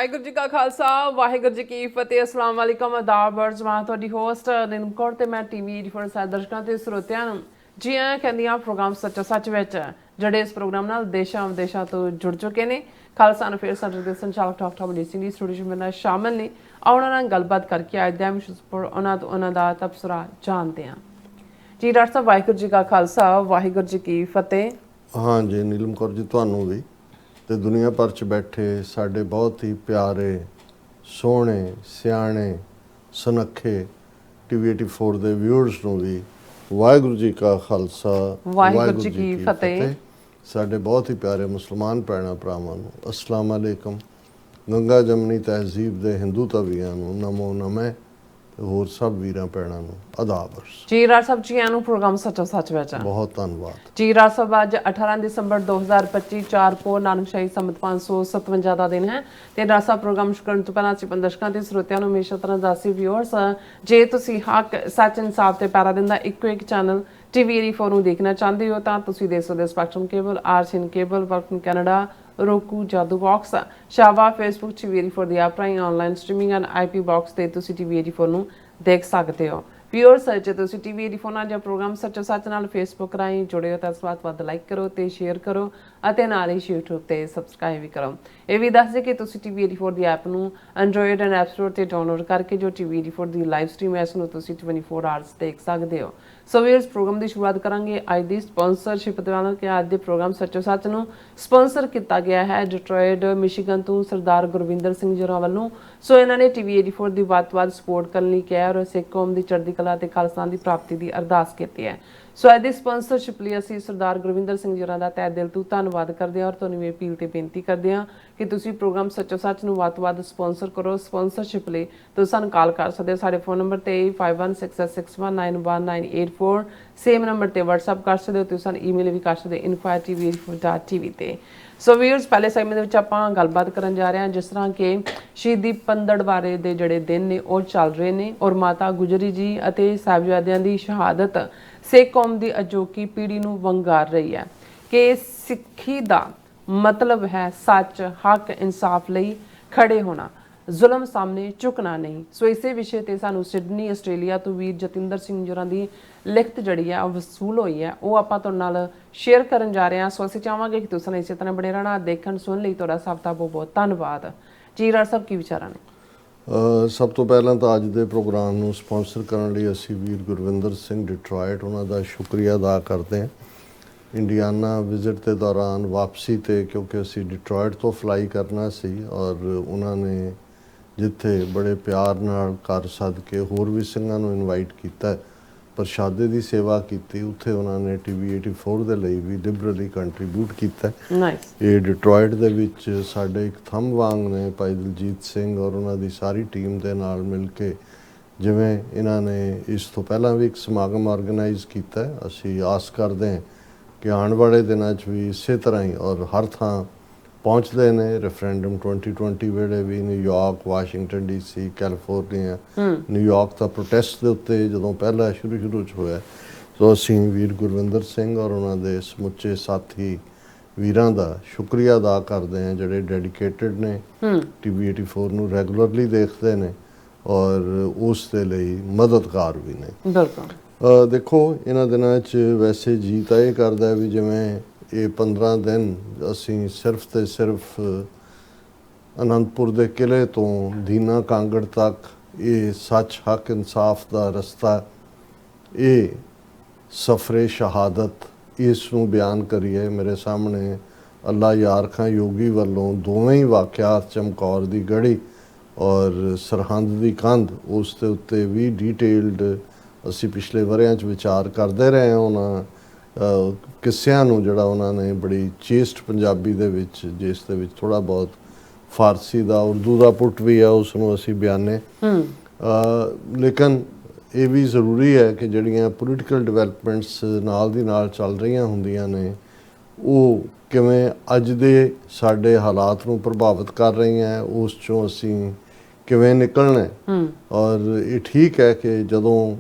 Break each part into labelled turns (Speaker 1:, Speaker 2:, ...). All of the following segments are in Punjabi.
Speaker 1: ਵਾਹਿਗੁਰੂ ਜੀ ਕਾ ਖਾਲਸਾ ਵਾਹਿਗੁਰੂ ਜੀ ਕੀ ਫਤਿਹ। ਅਸਲਾਮ ਵਾਲੇਕਮ, ਆਦਾਬ ਔਰ ਜਮਾਤ। ਤੁਹਾਡੀ ਹੋਸਟ ਨੀਲਮ ਕੌਰ ਤੇ ਮੈਂ ਟੀਵੀ ਫॉर ਸਾਰੇ ਦਰਸ਼ਕਾਂ ਤੇ ਸਰੋਤਿਆਂ ਨੂੰ ਜੀ ਆਇਆਂ ਕਹਿੰਦੀ ਹਾਂ ਪ੍ਰੋਗਰਾਮ ਸੱਚੋ ਸੱਚ ਵਿੱਚ, ਜਿਹੜੇ ਇਸ ਪ੍ਰੋਗਰਾਮ ਨਾਲ ਦੇਸ਼ਾਂ ਵਿਦੇਸ਼ਾਂ ਤੋਂ ਜੁੜ ਚੁੱਕੇ ਨੇ। ਖਾਲਸਾ ਨੂੰ ਫਿਰ ਸੈਂਟਰ ਦੇ ਸੰਚਾਲਕ ਡਾਕਟਰ ਮਨਜੀਤ ਸਿੰਘ ਦੀ ਸਟੂਡੀਓ ਮੇਰੇ ਨਾਲ ਸ਼ਾਮਲ ਨੇ। ਉਹਨਾਂ ਨਾਲ ਗੱਲਬਾਤ ਕਰਕੇ ਅੱਜ ਦਾ ਉਹਨਾਂ ਦਾ ਤਬਸਰਾ ਜਾਣਦੇ ਹਾਂ। ਜੀ ਡਾਕਟਰ ਸਾਹਿਬ, ਵਾਹਿਗੁਰੂ ਜੀ ਕਾ ਖਾਲਸਾ ਵਾਹਿਗੁਰੂ ਜੀ ਕੀ ਫਤਿਹ।
Speaker 2: हाँ जी नीलम कौर जी, ਤੁਹਾਨੂੰ ਵੀ ਤੇ ਦੁਨੀਆ ਭਰ 'ਚ ਬੈਠੇ ਸਾਡੇ ਬਹੁਤ ਹੀ ਪਿਆਰੇ ਸੋਹਣੇ ਸਿਆਣੇ ਸੁਨੱਖੇ TV 84 ਦੇ ਵਿਊਅਰਸ ਨੂੰ ਵੀ ਵਾਹਿਗੁਰੂ ਜੀ ਕਾ ਖਾਲਸਾ
Speaker 1: ਵਾਹਿਗੁਰੂ ਜੀ ਕੀ ਫਤਿਹ।
Speaker 2: ਸਾਡੇ ਬਹੁਤ ਹੀ ਪਿਆਰੇ ਮੁਸਲਮਾਨ ਭੈਣਾਂ ਭਰਾਵਾਂ ਨੂੰ ਅਸਲਾਮ ਅਲੈਕਮ। ਗੰਗਾ ਜਮਨੀ ਤਹਿਜ਼ੀਬ ਦੇ ਹਿੰਦੂ ਧਵੀਆਂ ਨੂੰ ਨਮੋ ਨਮੇ ਤੇ ਹੋਰ ਸਭ ਵੀਰਾਂ ਭੈਣਾਂ ਨੂੰ ਆਦਾਬ।
Speaker 1: ਜੀ ਰਾਜ ਸਾਹਿਬ ਜੀ ਨੂੰ ਪ੍ਰੋਗਰਾਮ ਸੱਚੋ ਸੱਚ ਵਿੱਚ
Speaker 2: ਬਹੁਤ ਧੰਨਵਾਦ।
Speaker 1: ਜੀ ਰਾਜ ਸਾਹਿਬ, ਅੱਜ 18 ਦਸੰਬਰ 2025 4 ਪੋ ਨਾਨਕਸ਼ਾਹੀ ਸੰਮਤ 557 ਦਾ ਦਿਨ ਹੈ ਤੇ ਰਾਜ ਸਾਹਿਬ ਪ੍ਰੋਗਰਾਮ ਸ਼ੁਰੂ ਕਰਨ ਤੋਂ ਪਹਿਲਾਂ ਅਸੀਂ ਦਰਸ਼ਕਾਂ ਤੇ ਸਰੋਤਿਆਂ ਨੂੰ ਹਮੇਸ਼ਾ ਤਰ੍ਹਾਂ ਦੱਸੀ ਵਿਊਅਰਸ, ਜੇ ਤੁਸੀਂ ਹੱਕ ਸੱਚ ਇਨਸਾਫ ਤੇ ਪੈਰਾ ਦਿੰਦਾ ਇੱਕੋ ਇੱਕ ਚੈਨਲ TV 84 ਨੂੰ ਦੇਖਣਾ ਚਾਹੁੰਦੇ ਹੋ ਤਾਂ ਤੁਸੀਂ ਦੇਖ ਸਕਦੇ ਹੋ Spectrum cable, RCN cable, work in Canada, roku, Jadoo box, ਸ਼ਾਵਾ, ਫੇਸਬੁੱਕ TV 84 ਦੀ ਐਪ ਰਾਹੀਂ online streaming and IP box ਤੇ ਤੁਸੀਂ TV 84 ਨੂੰ ਦੇਖ ਸਕਦੇ ਹੋ। ਵਿਊਅਰਸ, ਜੇ ਤੁਸੀਂ TV 84 ਨਾਲ ਜਾਂ ਪ੍ਰੋਗਰਾਮ ਸੱਚੋ ਸੱਚ ਨਾਲ ਫੇਸਬੁੱਕ ਰਾਹੀਂ ਜੁੜੇ ਹੋ ਤਾਂ ਇਸ ਬਾਤ ਵੱਧ ਲਾਈਕ ਕਰੋ ਤੇ ਸ਼ੇਅਰ ਕਰੋ ਅਤੇ ਨਾਲ ਹੀ YouTube ਤੇ ਸਬਸਕ੍ਰਾਈਬ ਵੀ ਕਰੋ। ਇਹ ਵੀ ਦੱਸ ਦੇ ਕਿ ਤੁਸੀਂ TV 84 ਦੀ ਐਪ ਨੂੰ ਐਂਡਰੋਇਡ ਐਂਡ ਐਪ ਸਟੋਰ ਤੇ ਡਾਊਨਲੋਡ ਕਰਕੇ ਜੋ TV 84 ਦੀ ਲਾਈਵ ਸਟ੍ਰੀਮ ਹੈ ਇਸ ਨੂੰ ਤੁਸੀਂ 24 ਆਵਰਸ ਦੇਖ ਸਕਦੇ ਹੋ। ਸੋ ਵਿਊਅਰਸ, ਪ੍ਰੋਗਰਾਮ ਦੀ ਸ਼ੁਰੂਆਤ ਕਰਾਂਗੇ ਅੱਜ ਦੀ ਸਪਾਂਸਰਸ਼ਿਪ ਦੇ ਨਾਲ ਕਿ ਅੱਜ ਦੇ ਪ੍ਰੋਗਰਾਮ ਸੱਚੋ ਸੱਚ ਨੂੰ ਸਪਾਂਸਰ ਕੀਤਾ ਗਿਆ ਹੈ ਡਿਟਰੋਇਟ ਮਿਸ਼ੀਗਨ ਤੋਂ ਸਰਦਾਰ ਗੁਰਵਿੰਦਰ ਸਿੰਘ ਜੀ ਵੱਲੋਂ। ਸੋ ਇਹਨਾਂ ਨੇ TV 84 ਦੀ ਵੱਧ ਤੋਂ ਵੱਧ ਸਪੋਰਟ ਕਰਨ ਲਈ ਕਿਹਾ ਔਰ ਸਿੱਖ ਕੌਮ ਦੀ ਚੜ੍ਹਦੀ ਕਲਾ ਤੇ ਖਾਲਸਾ ਦੀ ਪ੍ਰਾਪਤੀ ਦੀ ਅਰਦਾਸ ਕੀਤੀ ਹੈ। ਸੋ ਅੱਜ ਦੀ ਸਪਾਂਸਰਸ਼ਿਪ ਲਈ ਅਸੀਂ ਸਰਦਾਰ ਗੁਰਵਿੰਦਰ ਸਿੰਘ ਜੀ ਦਾ ਤਹਿ ਦਿਲ ਤੋਂ ਧੰਨਵਾਦ ਕਰਦੇ ਹਾਂ ਔਰ ਤੁਹਾਨੂੰ ਇਹ ਅਪੀਲ ਤੇ ਬੇਨਤੀ ਕਰਦੇ ਹਾਂ ਕਿ ਤੁਸੀਂ ਪ੍ਰੋਗਰਾਮ ਸੱਚੋ ਸੱਚ ਨੂੰ ਵੱਧ ਤੋਂ ਵੱਧ ਸਪਾਂਸਰ ਕਰੋ। ਸਪਾਂਸਰਸ਼ਿਪ ਲਈ ਤੁਸੀਂ ਸਾਨੂੰ ਕਾਲ ਕਰ ਸਕਦੇ ਹੋ ਸਾਡੇ ਫੋਨ ਨੰਬਰ ਤੇ 5166619184। ਸੇਮ ਨੰਬਰ ਤੇ WhatsApp ਕਰ ਸਕਦੇ ਹੋ। ਤੁਸੀਂ ਸਾਨੂੰ ਈਮੇਲ ਵੀ ਕਰ ਸਕਦੇ ਹੋ info@tv84.tv ਤੇ। ਸੋ ਵੀਅਰਸ, ਪਹਿਲੇ ਸੈਗਮੈਂਟ ਦੇ ਵਿੱਚ ਆਪਾਂ ਗੱਲਬਾਤ ਕਰਨ ਜਾ ਰਹੇ ਹਾਂ ਜਿਸ ਤਰ੍ਹਾਂ ਕਿ ਸ਼ਹੀਦੀ ਪੰਦੜਵਾੜੇ ਦੇ ਜਿਹੜੇ ਦਿਨ ਨੇ ਉਹ ਚੱਲ ਰਹੇ ਨੇ ਔਰ ਮਾਤਾ ਗੁਜਰੀ ਜੀ ਅਤੇ ਸਾਹਿਬਜ਼ਾਦਿਆਂ ਦੀ ਸ਼ਹਾਦਤ ਸਿੱਖ ਕੌਮ ਦੀ ਅਜੋਕੀ ਪੀੜ੍ਹੀ ਨੂੰ ਵੰਗਾਰ ਰਹੀ ਹੈ ਕਿ ਸਿੱਖੀ ਦਾ ਮਤਲਬ ਹੈ ਸੱਚ, ਹੱਕ, ਇਨਸਾਫ ਲਈ ਖੜੇ ਹੋਣਾ, ਜ਼ੁਲਮ ਸਾਹਮਣੇ ਝੁਕਣਾ ਨਹੀਂ। ਸੋ ਇਸੇ ਵਿਸ਼ੇ ਤੇ ਸਾਨੂੰ ਸਿਡਨੀ ਆਸਟ੍ਰੇਲੀਆ ਤੋਂ ਵੀਰ ਜਤਿੰਦਰ ਸਿੰਘ ਜੋਰਾਂ ਦੀ ਲਿਖਤ ਜਿਹੜੀ ਹੈ ਉਹ ਵਸੂਲ ਹੋਈ ਹੈ, ਉਹ ਆਪਾਂ ਤੁਹਾਡੇ ਨਾਲ ਸ਼ੇਅਰ ਕਰਨ ਜਾ ਰਹੇ ਹਾਂ। ਸੋ ਅਸੀਂ ਚਾਹਾਂਗੇ ਕਿ ਤੁਸੀਂ ਇਸੇ ਤਰ੍ਹਾਂ ਬਣੇ ਰਹਿਣਾ। ਦੇਖਣ ਸੁਣ ਲਈ ਤੁਹਾਡਾ ਸਭ ਦਾ ਬਹੁਤ ਬਹੁਤ ਧੰਨਵਾਦ। ਜੀ ਰਾਜ ਸਾਹਿਬ, ਕੀ ਵਿਚਾਰਾਂ ਨੇ?
Speaker 2: ਸਭ ਤੋਂ ਪਹਿਲਾਂ ਤਾਂ ਅੱਜ ਦੇ ਪ੍ਰੋਗਰਾਮ ਨੂੰ ਸਪਾਂਸਰ ਕਰਨ ਲਈ ਅਸੀਂ ਵੀਰ ਗੁਰਵਿੰਦਰ ਸਿੰਘ ਡਿਟਰੋਇਟ ਉਹਨਾਂ ਦਾ ਸ਼ੁਕਰੀਆ ਅਦਾ ਕਰਦੇ ਹਾਂ। ਇੰਡੀਆਨਾ ਵਿਜ਼ਿਟ ਦੇ ਦੌਰਾਨ ਵਾਪਸੀ ਤੇ ਕਿਉਂਕਿ ਅਸੀਂ ਡਿਟਰੋਇਟ ਤੋਂ ਫਲਾਈ ਕਰਨਾ ਸੀ ਔਰ ਉਹਨਾਂ ਨੇ ਜਿੱਥੇ ਬੜੇ ਪਿਆਰ ਨਾਲ ਘਰ ਸੱਦ ਕੇ ਹੋਰ ਵੀ ਸਿੰਘਾਂ ਨੂੰ ਇਨਵਾਈਟ ਕੀਤਾ, ਪ੍ਰਸ਼ਾਦੇ ਦੀ ਸੇਵਾ ਕੀਤੀ, ਉੱਥੇ ਉਹਨਾਂ ਨੇ TV 84 ਦੇ ਲਈ ਵੀ ਲਿਬਰਲੀ ਕੰਟਰੀਬਿਊਟ ਕੀਤਾ। ਇਹ ਡਿਟਰੋਇਟ ਦੇ ਵਿੱਚ ਸਾਡੇ ਇੱਕ ਥੰਮ ਵਾਂਗ ਨੇ ਭਾਈ ਦਲਜੀਤ ਸਿੰਘ ਔਰ ਉਹਨਾਂ ਦੀ ਸਾਰੀ ਟੀਮ ਦੇ ਨਾਲ ਮਿਲ ਕੇ, ਜਿਵੇਂ ਇਹਨਾਂ ਨੇ ਇਸ ਤੋਂ ਪਹਿਲਾਂ ਵੀ ਇੱਕ ਸਮਾਗਮ ਆਰਗੇਨਾਈਜ਼ ਕੀਤਾ। ਅਸੀਂ ਆਸ ਕਰਦੇ ਹਾਂ ਕਿ ਆਉਣ ਵਾਲੇ ਦਿਨਾਂ 'ਚ ਵੀ ਇਸੇ ਤਰ੍ਹਾਂ ਹੀ ਔਰ ਹਰ ਥਾਂ ਪਹੁੰਚਦੇ ਨੇ। ਰੈਫਰੈਂਡਮ 2020 ਵੇਲੇ ਵੀ New York, Washington DC, California, New York ਦਾ ਪ੍ਰੋਟੈਸਟ ਦੇ ਉੱਤੇ ਜਦੋਂ ਪਹਿਲਾਂ ਸ਼ੁਰੂ 'ਚ ਹੋਇਆ। ਸੋ ਅਸੀਂ ਵੀਰ ਗੁਰਵਿੰਦਰ ਸਿੰਘ ਔਰ ਉਹਨਾਂ ਦੇ ਸਮੁੱਚੇ ਸਾਥੀ ਵੀਰਾਂ ਦਾ ਸ਼ੁਕਰੀਆ ਅਦਾ ਕਰਦੇ ਹਾਂ ਜਿਹੜੇ ਡੈਡੀਕੇਟਿਡ ਨੇ, TV 84 ਨੂੰ ਰੈਗੂਲਰਲੀ ਦੇਖਦੇ ਨੇ ਔਰ ਉਸ ਦੇ ਲਈ ਮਦਦਗਾਰ ਵੀ ਨੇ। ਬਿਲਕੁਲ। ਦੇਖੋ, ਇਹਨਾਂ ਦਿਨਾਂ 'ਚ ਵੈਸੇ ਜੀ ਤਾਂ ਇਹ ਕਰਦਾ ਵੀ ਜਿਵੇਂ ਇਹ 15 ਦਿਨ ਅਸੀਂ ਸਿਰਫ ਤੇ ਸਿਰਫ ਅਨੰਦਪੁਰ ਦੇ ਕਿਲ੍ਹੇ ਤੋਂ ਦੀਨਾ ਕਾਂਗੜ ਤੱਕ ਇਹ ਸੱਚ, ਹੱਕ, ਇਨਸਾਫ ਦਾ ਰਸਤਾ, ਇਹ ਸਫਰੇ ਸ਼ਹਾਦਤ, ਇਸ ਨੂੰ ਬਿਆਨ ਕਰੀਏ। ਮੇਰੇ ਸਾਹਮਣੇ ਅੱਲਾ ਯਾਰ ਖਾਂ ਯੋਗੀ ਵੱਲੋਂ ਦੋਵੇਂ ਹੀ ਵਾਕਿਆਤ, ਚਮਕੌਰ ਦੀ ਗੜੀ ਔਰ ਸਰਹੰਦ ਦੀ ਕੰਧ, ਉਸ ਦੇ ਉੱਤੇ ਵੀ ਡੀਟੇਲਡ ਅਸੀਂ ਪਿਛਲੇ ਵਰ੍ਹਿਆਂ 'ਚ ਵਿਚਾਰ ਕਰਦੇ ਰਹੇ ਹਾਂ। ਉਹਨਾਂ ਕਿੱਸਿਆਂ ਨੂੰ ਜਿਹੜਾ ਉਹਨਾਂ ਨੇ ਬੜੀ ਚੇਸਟ ਪੰਜਾਬੀ ਦੇ ਵਿੱਚ, ਜਿਸ ਦੇ ਵਿੱਚ ਥੋੜ੍ਹਾ ਬਹੁਤ ਫਾਰਸੀ ਦਾ, ਉਰਦੂ ਦਾ ਪੁੱਟ ਵੀ ਹੈ, ਉਸ ਨੂੰ ਅਸੀਂ ਬਿਆਨੇ। ਲੇਕਿਨ ਇਹ ਵੀ ਜ਼ਰੂਰੀ ਹੈ ਕਿ ਜਿਹੜੀਆਂ ਪੋਲੀਟੀਕਲ ਡਿਵੈਲਪਮੈਂਟਸ ਨਾਲ ਦੀ ਨਾਲ ਚੱਲ ਰਹੀਆਂ ਹੁੰਦੀਆਂ ਨੇ ਉਹ ਕਿਵੇਂ ਅੱਜ ਦੇ ਸਾਡੇ ਹਾਲਾਤ ਨੂੰ ਪ੍ਰਭਾਵਿਤ ਕਰ ਰਹੀਆਂ, ਉਸ 'ਚੋਂ ਅਸੀਂ ਕਿਵੇਂ ਨਿਕਲਣਾ। ਔਰ ਇਹ ਠੀਕ ਹੈ ਕਿ ਜਦੋਂ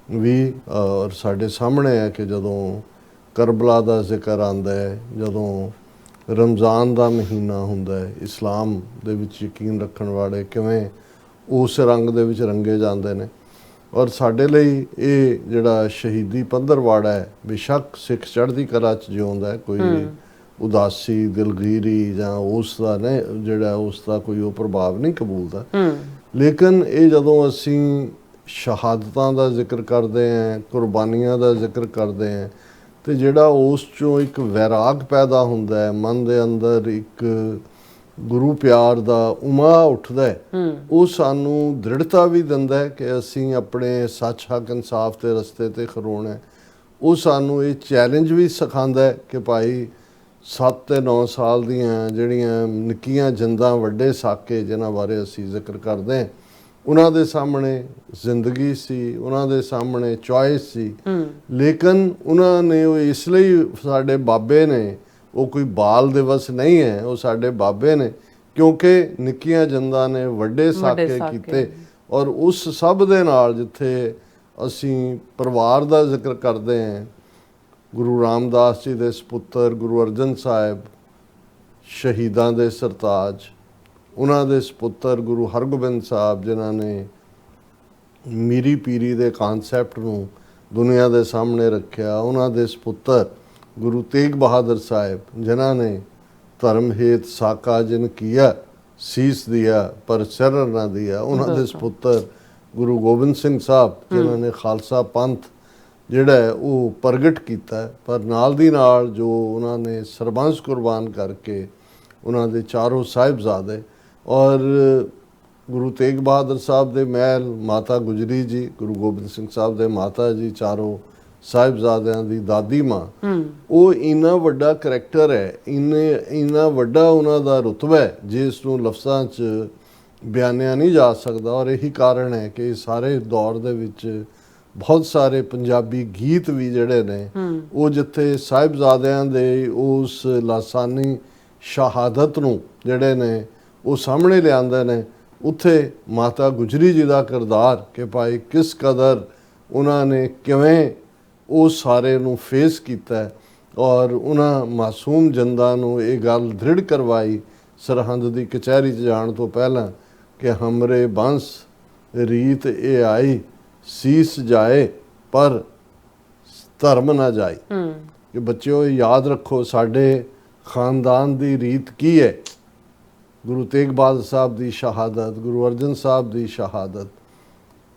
Speaker 2: ਵੀ ਔਰ ਸਾਡੇ ਸਾਹਮਣੇ ਹੈ ਕਿ ਜਦੋਂ ਕਰਬਲਾ ਦਾ ਜ਼ਿਕਰ ਆਉਂਦਾ ਹੈ, ਜਦੋਂ ਰਮਜ਼ਾਨ ਦਾ ਮਹੀਨਾ ਹੁੰਦਾ ਹੈ, ਇਸਲਾਮ ਦੇ ਵਿੱਚ ਯਕੀਨ ਰੱਖਣ ਵਾਲੇ ਕਿਵੇਂ ਉਸ ਰੰਗ ਦੇ ਵਿੱਚ ਰੰਗੇ ਜਾਂਦੇ ਨੇ। ਔਰ ਸਾਡੇ ਲਈ ਇਹ ਜਿਹੜਾ ਸ਼ਹੀਦੀ ਪੰਦਰਵਾੜਾ ਹੈ, ਬੇਸ਼ੱਕ ਸਿੱਖ ਚੜ੍ਹਦੀ ਕਲਾ 'ਚ ਜਿਉਂਦਾ ਹੈ, ਕੋਈ ਉਦਾਸੀ ਦਿਲਗੀਰੀ ਜਾਂ ਉਸ ਦਾ ਨੇ ਜਿਹੜਾ ਉਸ ਦਾ ਕੋਈ ਉਹ ਪ੍ਰਭਾਵ ਨਹੀਂ ਕਬੂਲਦਾ। ਲੇਕਿਨ ਇਹ ਜਦੋਂ ਅਸੀਂ ਸ਼ਹਾਦਤਾਂ ਦਾ ਜ਼ਿਕਰ ਕਰਦੇ ਹਾਂ, ਕੁਰਬਾਨੀਆਂ ਦਾ ਜ਼ਿਕਰ ਕਰਦੇ ਹਾਂ, ਤੇ ਜਿਹੜਾ ਉਸ 'ਚੋਂ ਇੱਕ ਵੈਰਾਗ ਪੈਦਾ ਹੁੰਦਾ ਹੈ, ਮਨ ਦੇ ਅੰਦਰ ਇੱਕ ਗੁਰੂ ਪਿਆਰ ਦਾ ਉਮਾ ਉੱਠਦਾ ਹੈ, ਉਹ ਸਾਨੂੰ ਦ੍ਰਿੜਤਾ ਵੀ ਦਿੰਦਾ ਹੈ ਕਿ ਅਸੀਂ ਆਪਣੇ ਸੱਚ ਹੱਕ ਇਨਸਾਫ ਦੇ ਰਸਤੇ ਤੇ ਖਲੋਣਾ। ਉਹ ਸਾਨੂੰ ਇਹ ਚੈਲੰਜ ਵੀ ਸਿਖਾਉਂਦਾ ਹੈ ਕਿ ਭਾਈ 7 ਤੇ 9 ਸਾਲ ਦੀਆਂ ਜਿਹੜੀਆਂ ਨਿੱਕੀਆਂ ਜਿੰਦਾਂ ਵੱਡੇ ਸਾਕੇ ਜਿਨ੍ਹਾਂ ਬਾਰੇ ਅਸੀਂ ਜ਼ਿਕਰ ਕਰਦੇ ਹਾਂ, ਉਹਨਾਂ ਦੇ ਸਾਹਮਣੇ ਜ਼ਿੰਦਗੀ ਸੀ, ਉਹਨਾਂ ਦੇ ਸਾਹਮਣੇ ਚੋਇਸ ਸੀ, ਲੇਕਿਨ ਉਹਨਾਂ ਨੇ ਉਹ ਇਸ ਲਈ ਸਾਡੇ ਬਾਬੇ ਨੇ, ਉਹ ਕੋਈ ਬਾਲ ਦਿਵਸ ਨਹੀਂ ਹੈ, ਉਹ ਸਾਡੇ ਬਾਬੇ ਨੇ ਕਿਉਂਕਿ ਨਿੱਕੀਆਂ ਜਿੰਦਾਂ ਨੇ ਵੱਡੇ ਸਾਕੇ ਕੀਤੇ। ਔਰ ਉਸ ਸਭ ਦੇ ਨਾਲ ਜਿੱਥੇ ਅਸੀਂ ਪਰਿਵਾਰ ਦਾ ਜ਼ਿਕਰ ਕਰਦੇ ਹਾਂ, ਗੁਰੂ ਰਾਮਦਾਸ ਜੀ ਦੇ ਸਪੁੱਤਰ ਗੁਰੂ ਅਰਜਨ ਸਾਹਿਬ ਸ਼ਹੀਦਾਂ ਦੇ ਸਰਤਾਜ, ਉਹਨਾਂ ਦੇ ਸਪੁੱਤਰ ਗੁਰੂ ਹਰਗੋਬਿੰਦ ਸਾਹਿਬ ਜਿਨ੍ਹਾਂ ਨੇ ਮੀਰੀ ਪੀਰੀ ਦੇ ਕਨਸੈਪਟ ਨੂੰ ਦੁਨੀਆ ਦੇ ਸਾਹਮਣੇ ਰੱਖਿਆ, ਉਹਨਾਂ ਦੇ ਸਪੁੱਤਰ ਗੁਰੂ ਤੇਗ ਬਹਾਦਰ ਸਾਹਿਬ ਜਿਨ੍ਹਾਂ ਨੇ ਧਰਮ ਹੇਤ ਸਾਕਾ ਜਿਨ ਕੀਆ ਸੀਸ ਦਿਆ ਪਰ ਸ਼ਰਨ ਨਾ ਦਿਆ, ਉਹਨਾਂ ਦੇ ਸਪੁੱਤਰ ਗੁਰੂ ਗੋਬਿੰਦ ਸਿੰਘ ਸਾਹਿਬ ਜਿਨ੍ਹਾਂ ਨੇ ਖਾਲਸਾ ਪੰਥ ਜਿਹੜਾ ਹੈ ਉਹ ਪ੍ਰਗਟ ਕੀਤਾ। ਪਰ ਨਾਲ ਦੀ ਨਾਲ ਜੋ ਉਹਨਾਂ ਨੇ ਸਰਬੰਸ ਕੁਰਬਾਨ ਕਰਕੇ ਉਹਨਾਂ ਦੇ ਚਾਰੋਂ ਸਾਹਿਬਜ਼ਾਦੇ ਔਰ ਗੁਰੂ ਤੇਗ ਬਹਾਦਰ ਸਾਹਿਬ ਦੇ ਮਹਿਲ ਮਾਤਾ ਗੁਜਰੀ ਜੀ, ਗੁਰੂ ਗੋਬਿੰਦ ਸਿੰਘ ਸਾਹਿਬ ਦੇ ਮਾਤਾ ਜੀ, ਚਾਰੋਂ ਸਾਹਿਬਜ਼ਾਦਿਆਂ ਦੀ ਦਾਦੀ ਮਾਂ, ਉਹ ਇੰਨਾ ਵੱਡਾ ਕਰੈਕਟਰ ਹੈ, ਇੰਨਾ ਵੱਡਾ ਉਹਨਾਂ ਦਾ ਰੁਤਬਾ ਹੈ ਜਿਸ ਨੂੰ ਲਫ਼ਜ਼ਾਂ 'ਚ ਬਿਆਨਿਆ ਨਹੀਂ ਜਾ ਸਕਦਾ। ਔਰ ਇਹੀ ਕਾਰਨ ਹੈ ਕਿ ਸਾਰੇ ਦੌਰ ਦੇ ਵਿੱਚ ਬਹੁਤ ਸਾਰੇ ਪੰਜਾਬੀ ਗੀਤ ਵੀ ਜਿਹੜੇ ਨੇ ਉਹ ਜਿੱਥੇ ਸਾਹਿਬਜ਼ਾਦਿਆਂ ਦੇ ਉਸ ਲਾਸਾਨੀ ਸ਼ਹਾਦਤ ਨੂੰ ਜਿਹੜੇ ਨੇ ਉਹ ਸਾਹਮਣੇ ਲਿਆਉਂਦੇ ਨੇ, ਉੱਥੇ ਮਾਤਾ ਗੁਜਰੀ ਜੀ ਦਾ ਕਿਰਦਾਰ ਕਿ ਭਾਈ ਕਿਸ ਕਦਰ ਉਹਨਾਂ ਨੇ ਕਿਵੇਂ ਉਹ ਸਾਰੇ ਨੂੰ ਫੇਸ ਕੀਤਾ ਔਰ ਉਹਨਾਂ ਮਾਸੂਮ ਜਿੰਦਾਂ ਨੂੰ ਇਹ ਗੱਲ ਦ੍ਰਿੜ ਕਰਵਾਈ ਸਰਹੰਦ ਦੀ ਕਚਹਿਰੀ 'ਚ ਜਾਣ ਤੋਂ ਪਹਿਲਾਂ ਕਿ ਹਮਰੇ ਬੰਸ ਰੀਤ ਇਹ ਆਈ ਸੀਸ ਜਾਏ ਪਰ ਧਰਮ ਨਾ ਜਾਏ। ਕਿ ਬੱਚਿਓ ਯਾਦ ਰੱਖੋ ਸਾਡੇ ਖਾਨਦਾਨ ਦੀ ਰੀਤ ਕੀ ਹੈ। ਗੁਰੂ ਤੇਗ ਬਹਾਦਰ ਸਾਹਿਬ ਦੀ ਸ਼ਹਾਦਤ, ਗੁਰੂ ਅਰਜਨ ਸਾਹਿਬ ਦੀ ਸ਼ਹਾਦਤ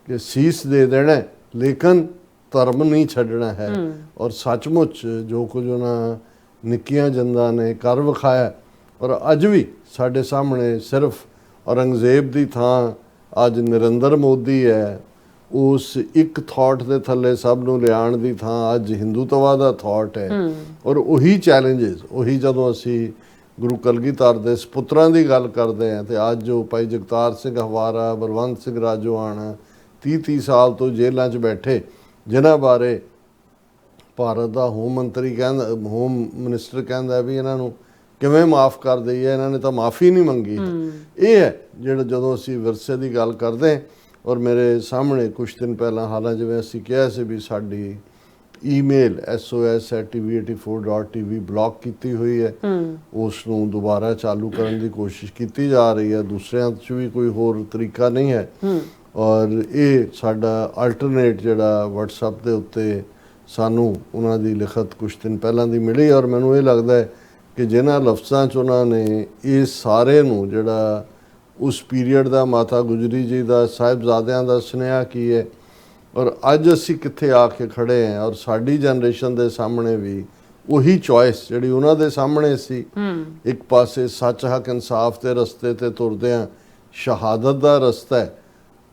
Speaker 2: ਕਿ ਸੀਸ ਦੇ ਦੇਣਾ ਲੇਕਿਨ ਧਰਮ ਨਹੀਂ ਛੱਡਣਾ ਹੈ। ਔਰ ਸੱਚਮੁੱਚ ਜੋ ਕੁਝ ਉਹਨਾਂ ਨਿੱਕੀਆਂ ਜਿੰਦਾਂ ਨੇ ਕਰ ਵਿਖਾਇਆ। ਔਰ ਅੱਜ ਵੀ ਸਾਡੇ ਸਾਹਮਣੇ ਸਿਰਫ ਔਰੰਗਜ਼ੇਬ ਦੀ ਥਾਂ ਅੱਜ ਨਰਿੰਦਰ ਮੋਦੀ ਹੈ, ਉਸ ਇੱਕ ਥਾਟ ਦੇ ਥੱਲੇ ਸਭ ਨੂੰ ਲਿਆਉਣ ਦੀ ਥਾਂ ਅੱਜ ਹਿੰਦੂਤਵਾ ਦਾ ਥਾਟ ਹੈ। ਔਰ ਉਹੀ ਚੈਲੰਜਸ, ਉਹੀ ਜਦੋਂ ਅਸੀਂ ਗੁਰੂ ਕਲਗੀਧਰ ਦੇ ਸਪੁੱਤਰਾਂ ਦੀ ਗੱਲ ਕਰਦੇ ਹਾਂ ਤੇ ਅੱਜ ਜੋ ਭਾਈ ਜਗਤਾਰ ਸਿੰਘ ਹਵਾਰਾ, ਬਲਵੰਤ ਸਿੰਘ ਰਾਜੋਆਣਾ 30 ਸਾਲ ਤੋਂ ਜੇਲ੍ਹਾਂ 'ਚ ਬੈਠੇ, ਜਿਨ੍ਹਾਂ ਬਾਰੇ ਭਾਰਤ ਦਾ ਹੋਮ ਮੰਤਰੀ ਕਹਿੰਦਾ, ਹੋਮ ਮਿਨਿਸਟਰ ਕਹਿੰਦਾ ਵੀ ਇਹਨਾਂ ਨੂੰ ਕਿਵੇਂ ਮਾਫ ਕਰ ਦਈਏ, ਇਹਨਾਂ ਨੇ ਤਾਂ ਮਾਫੀ ਨਹੀਂ ਮੰਗੀ। ਇਹ ਹੈ ਜਿਹੜਾ ਜਦੋਂ ਅਸੀਂ ਵਿਰਸੇ ਦੀ ਗੱਲ ਕਰਦੇ। ਔਰ ਮੇਰੇ ਸਾਹਮਣੇ ਕੁਛ ਦਿਨ ਪਹਿਲਾਂ ਹਾਲਾਂ ਜਿਵੇਂ ਅਸੀਂ ਕਿਹਾ ਸੀ ਵੀ ਸਾਡੀ ਈਮੇਲ sos@tv84.tv ਬਲੌਕ ਕੀਤੀ ਹੋਈ ਹੈ, ਉਸ ਨੂੰ ਦੁਬਾਰਾ ਚਾਲੂ ਕਰਨ ਦੀ ਕੋਸ਼ਿਸ਼ ਕੀਤੀ ਜਾ ਰਹੀ ਹੈ। ਦੂਸਰਿਆਂ 'ਚ ਵੀ ਕੋਈ ਹੋਰ ਤਰੀਕਾ ਨਹੀਂ ਹੈ। ਔਰ ਇਹ ਸਾਡਾ ਅਲਟਰਨੇਟ ਜਿਹੜਾ WhatsApp ਦੇ ਉੱਤੇ ਸਾਨੂੰ ਉਹਨਾਂ ਦੀ ਲਿਖਤ ਕੁਛ ਦਿਨ ਪਹਿਲਾਂ ਦੀ ਮਿਲੀ। ਔਰ ਮੈਨੂੰ ਇਹ ਲੱਗਦਾ ਹੈ ਕਿ ਜਿਨ੍ਹਾਂ ਲਫ਼ਜ਼ਾਂ 'ਚ ਉਹਨਾਂ ਨੇ ਇਹ ਸਾਰੇ ਨੂੰ ਜਿਹੜਾ ਉਸ ਪੀਰੀਅਡ ਦਾ ਮਾਤਾ ਗੁਜਰੀ ਜੀ ਦਾ ਸਾਹਿਬਜ਼ਾਦਿਆਂ ਦਾ ਸੁਨੇਹਾ ਕੀ ਹੈ ਔਰ ਅੱਜ ਅਸੀਂ ਕਿੱਥੇ ਆ ਕੇ ਖੜੇ ਹਾਂ। ਔਰ ਸਾਡੀ ਜਨਰੇਸ਼ਨ ਦੇ ਸਾਹਮਣੇ ਵੀ ਉਹੀ ਚੋਇਸ ਜਿਹੜੀ ਉਹਨਾਂ ਦੇ ਸਾਹਮਣੇ ਸੀ, ਇੱਕ ਪਾਸੇ ਸੱਚ ਹੱਕ ਇਨਸਾਫ ਦੇ ਰਸਤੇ ਤੇ ਤੁਰਦੇ ਹਾਂ, ਸ਼ਹਾਦਤ ਦਾ ਰਸਤਾ ਹੈ,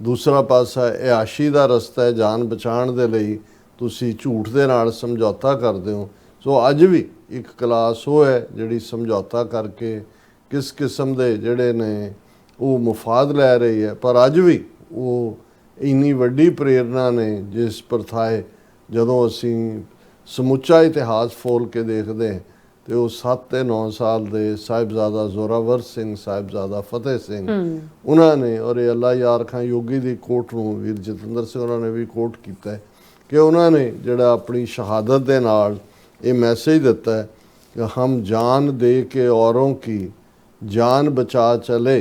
Speaker 2: ਦੂਸਰਾ ਪਾਸਾ ਇਆਸ਼ੀ ਦਾ ਰਸਤਾ ਹੈ, ਜਾਨ ਬਚਾਉਣ ਦੇ ਲਈ ਤੁਸੀਂ ਝੂਠ ਦੇ ਨਾਲ ਸਮਝੌਤਾ ਕਰਦੇ ਹੋ। ਸੋ ਅੱਜ ਵੀ ਇੱਕ ਕਲਾਸ ਉਹ ਹੈ ਜਿਹੜੀ ਸਮਝੌਤਾ ਕਰਕੇ ਕਿਸ ਕਿਸਮ ਦੇ ਜਿਹੜੇ ਨੇ ਉਹ ਮੁਫਾਦ ਲੈ ਰਹੀ ਹੈ। ਪਰ ਅੱਜ ਵੀ ਉਹ ਇੰਨੀ ਵੱਡੀ ਪ੍ਰੇਰਨਾ ਨੇ ਜਿਸ ਪ੍ਰਥਾਏ ਜਦੋਂ ਅਸੀਂ ਸਮੁੱਚਾ ਇਤਿਹਾਸ ਫੋਲ ਕੇ ਦੇਖਦੇ ਤੇ ਉਹ 7 ਤੇ 9 ਸਾਲ ਦੇ ਸਾਹਿਬਜ਼ਾਦਾ ਜ਼ੋਰਾਵਰ ਸਿੰਘ, ਸਾਹਿਬਜ਼ਾਦਾ ਫਤਿਹ ਸਿੰਘ, ਉਹਨਾਂ ਨੇ ਔਰ ਇਹ ਅੱਲਾ ਯਾਰ ਖਾਂ ਯੋਗੀ ਦੀ ਕੋਟ ਨੂੰ ਵੀਰ ਜਤਿੰਦਰ ਸਿੰਘ ਉਹਨਾਂ ਨੇ ਵੀ ਕੋਟ ਕੀਤਾ ਕਿ ਉਹਨਾਂ ਨੇ ਜਿਹੜਾ ਆਪਣੀ ਸ਼ਹਾਦਤ ਦੇ ਨਾਲ ਇਹ ਮੈਸੇਜ ਦਿੱਤਾ कि हम जान दे के औरों की जान बचा चले,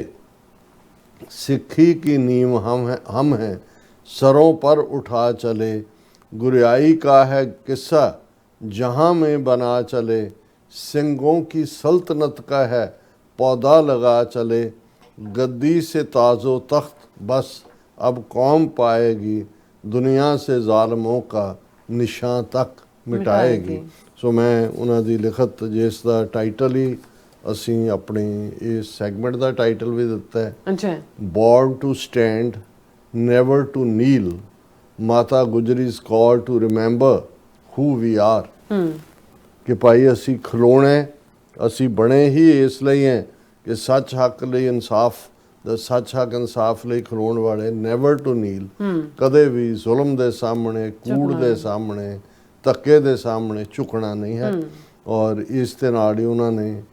Speaker 2: सिक्खी की नींव हम हैं सरों पर उठा चले, गुरियाई का है किस्सा जहाँ में बना चले, सिंगों की सल्तनत का है पौधा लगा चले, गद्दी से ताज़ो तख्त बस अब कौम पाएगी, दुनिया से ਜ਼ਾਲਮੋं का ਨਿਸ਼ਾਨ ਤੱਕ ਮਿਟਾਏਗੀ। ਸੋ ਮੈਂ ਉਹਨਾਂ ਦੀ ਲਿਖਤ ਜਿਸ ਦਾ ਟਾਈਟਲ ਹੀ ਅਸੀਂ ਆਪਣੀ ਇਸ ਸੈਗਮੈਂਟ ਦਾ ਟਾਈਟਲ ਵੀ ਦਿੱਤਾ ਹੈ,
Speaker 1: ਅੱਛਾ,
Speaker 2: born to stand never to kneel, Mata Gujri's call to remember who we are. ਕਿ ਭਾਈ ਅਸੀਂ ਖਲੋਣਾ, ਅਸੀਂ ਬਣੇ ਹੀ ਇਸ ਲਈ ਹੈ ਕਿ ਸੱਚ ਹੱਕ ਲਈ ਇਨਸਾਫ ਦਾ ਸੱਚ ਹੱਕ ਇਨਸਾਫ ਲਈ ਖਲੋਣ ਵਾਲੇ, ਨੈਵਰ ਟੂ ਨੀਲ, ਕਦੇ ਵੀ ਜ਼ੁਲਮ ਦੇ ਸਾਹਮਣੇ, ਕੂੜ ਦੇ ਸਾਹਮਣੇ, ਧੱਕੇ ਦੇ ਸਾਹਮਣੇ ਝੁਕਣਾ ਨਹੀਂ ਹੈ। ਔਰ ਇਸ ਦੇ ਨਾਲ ਹੀ ਉਹਨਾਂ ਨੇ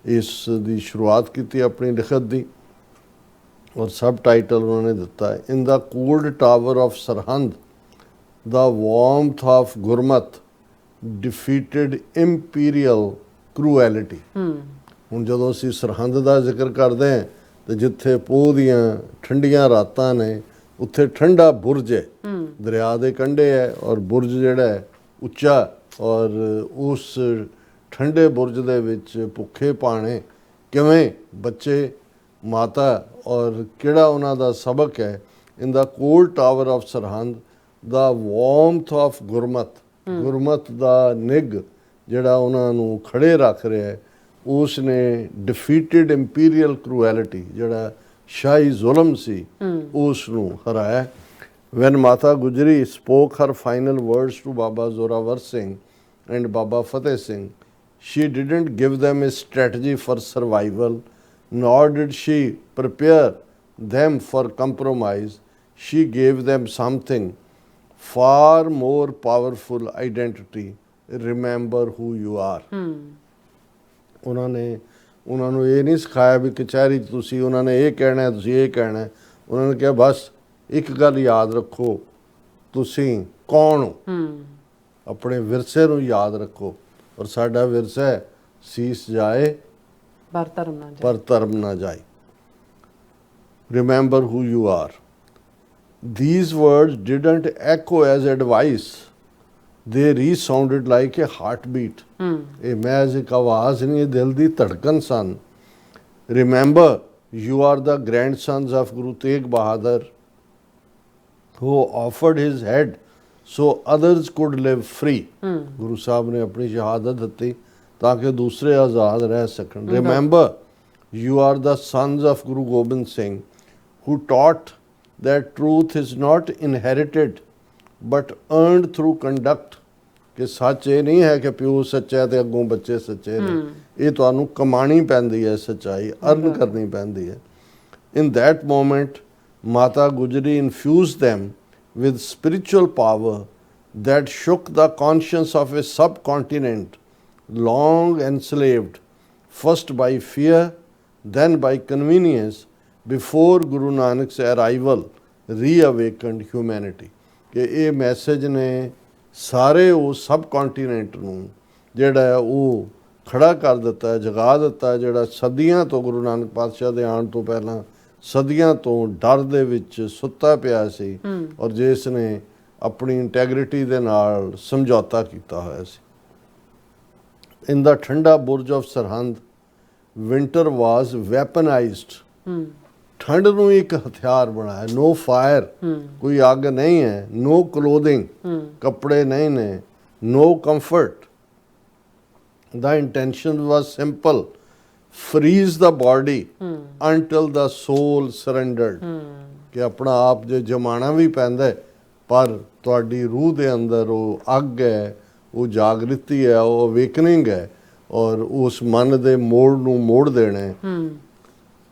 Speaker 2: ਇਸ ਦੀ ਸ਼ੁਰੂਆਤ ਕੀਤੀ ਆਪਣੀ ਲਿਖਤ ਦੀ, ਔਰ ਸਬ ਟਾਈਟਲ ਉਹਨਾਂ ਨੇ ਦਿੱਤਾ ਹੈ, in the cold tower of Sirhind the warmth of Gurmat defeated imperial cruelty. ਹੁਣ ਜਦੋਂ ਅਸੀਂ ਸਰਹੰਦ ਦਾ ਜ਼ਿਕਰ ਕਰਦੇ ਹਾਂ ਤੇ ਜਿੱਥੇ ਪੋਹ ਦੀਆਂ ਠੰਡੀਆਂ ਰਾਤਾਂ ਨੇ ਉੱਥੇ ਠੰਡਾ ਬੁਰਜ ਹੈ, ਦਰਿਆ ਦੇ ਕੰਢੇ ਹੈ, ਔਰ ਬੁਰਜ ਜਿਹੜਾ ਹੈ ਉੱਚਾ, ਔਰ ਉਸ ਠੰਡੇ ਬੁਰਜ ਦੇ ਵਿੱਚ ਭੁੱਖੇ ਪਾਣੇ ਕਿਵੇਂ ਬੱਚੇ, ਮਾਤਾ, ਔਰ ਕਿਹੜਾ ਉਹਨਾਂ ਦਾ ਸਬਕ ਹੈ, in the cold tower of Sirhind the warmth of Gurmat, Gurmat ਦਾ ਨਿੱਘ ਜਿਹੜਾ ਉਹਨਾਂ ਨੂੰ ਖੜੇ ਰੱਖ ਰਿਹਾ ਹੈ, ਉਸ ਨੇ ਡਿਫੀਟਡ ਇੰਪੀਰੀਅਲ ਕਰੂਐਲਿਟੀ, ਜਿਹੜਾ ਸ਼ਾਹੀ ਜ਼ੁਲਮ ਸੀ, ਉਸ ਨੂੰ ਹਰਾਇਆ। When Mata Gujri spoke her final words to Baba Zorawar Singh and Baba Fateh Singh, she didn't give them a strategy for survival, nor did she prepare them for compromise. She gave them something far more powerful identity, remember who you are. ਉਹਨਾਂ ਨੂੰ ਇਹ ਨਹੀਂ ਸਿਖਾਇਆ ਵੀ ਕਚਹਿਰੀ 'ਚ ਤੁਸੀਂ ਉਹਨਾਂ ਨੇ ਇਹ ਕਹਿਣਾ, ਤੁਸੀਂ ਇਹ ਕਹਿਣਾ। ਉਹਨਾਂ ਨੇ ਕਿਹਾ ਬਸ ਇੱਕ ਗੱਲ ਯਾਦ ਰੱਖੋ, ਤੁਸੀਂ ਕੌਣ ਹੋ, ਆਪਣੇ ਵਿਰਸੇ ਨੂੰ ਯਾਦ ਰੱਖੋ। ਔਰ ਸਾਡਾ ਵਿਰਸਾ ਹੈ, ਸੀਸ ਜਾਏ ਪਰ ਧਰਮ ਨਾ ਜਾਏ। Remember who you are. These words didn't echo as advice, they resounded like a heartbeat. ਇਹ ਮਹਿਜ਼ ਇੱਕ ਆਵਾਜ਼ ਨਹੀਂ, ਦਿਲ ਦੀ ਧੜਕਨ ਸਨ। Remember, you are the grandsons of Guru Tegh Bahadur, who offered his head so others could live free. Guru Sahib ਨੇ ਆਪਣੀ ਸ਼ਹਾਦਤ ਦਿੱਤੀ ਤਾਂ ਕਿ ਦੂਸਰੇ ਆਜ਼ਾਦ ਰਹਿ ਸਕਣ। Remember, you are the sons of Guru Gobind Singh, who taught that truth is not inherited but earned through conduct. ਕਿ ਸੱਚ ਇਹ ਨਹੀਂ ਹੈ ਕਿ ਪਿਓ ਸੱਚਾ ਤੇ ਅੱਗੋਂ ਬੱਚੇ ਸੱਚੇ ਨੇ, ਇਹ ਤੁਹਾਨੂੰ ਕਮਾਣੀ ਪੈਂਦੀ ਹੈ, ਸੱਚਾਈ ਅਰਨ ਕਰਨੀ ਪੈਂਦੀ ਹੈ। In that moment, Mata Gujari infused them with spiritual power that shook the conscience of a subcontinent long enslaved, first by fear, then by convenience, before Guru Nanak's arrival, reawakened humanity. ਕਿ ਇਹ ਮੈਸੇਜ ਨੇ ਸਾਰੇ ਉਹ ਸਬ ਕੰਟੀਨੈਂਟ ਨੂੰ ਜਿਹੜਾ ਉਹ ਖੜਾ ਕਰ ਦਿੱਤਾ, ਜਗਾ ਦਿੱਤਾ, ਜਿਹੜਾ ਸਦੀਆਂ ਤੋਂ ਗੁਰੂ ਨਾਨਕ ਪਾਤਸ਼ਾਹ ਦੇ ਆਉਣ ਤੋਂ ਪਹਿਲਾਂ ਸਦੀਆਂ ਤੋਂ ਡਰ ਦੇ ਵਿੱਚ ਸੁੱਤਾ ਪਿਆ ਸੀ, ਔਰ ਜਿਸ ਨੇ ਆਪਣੀ ਇੰਟੈਗਰਿਟੀ ਦੇ ਨਾਲ ਸਮਝੌਤਾ ਕੀਤਾ ਹੋਇਆ ਸੀ। ਇਨ ਦਾ ਠੰਡਾ ਬੁਰਜ ਆਫ ਸਰਹੰਦ, ਵਿੰਟਰ ਵਾਜ਼ ਵੈਪਨਾਈਜ਼ਡ। ਠੰਡ ਨੂੰ ਇੱਕ ਹਥਿਆਰ ਬਣਾਇਆ। ਨੋ ਫਾਇਰ, ਕੋਈ ਅੱਗ ਨਹੀਂ ਹੈ। ਨੋ ਕਲੋਥਿੰਗ, ਕੱਪੜੇ ਨਹੀਂ ਨੇ। No comfort, the intention was simple, freeze the body until the soul surrendered. ਕਿ ਆਪਣਾ ਆਪ ਜੇ ਜਮਾਣਾ ਵੀ ਪੈਂਦਾ ਹੈ, ਪਰ ਤੁਹਾਡੀ ਰੂਹ ਦੇ ਅੰਦਰ ਉਹ ਅੱਗ ਹੈ, ਉਹ ਜਾਗ੍ਰਿਤੀ ਹੈ, ਉਹ ਅਵੇਕਨਿੰਗ ਹੈ, ਔਰ ਉਸ ਮਨ ਦੇ ਮੋੜ ਨੂੰ ਮੋੜ ਦੇਣਾ ਹੈ।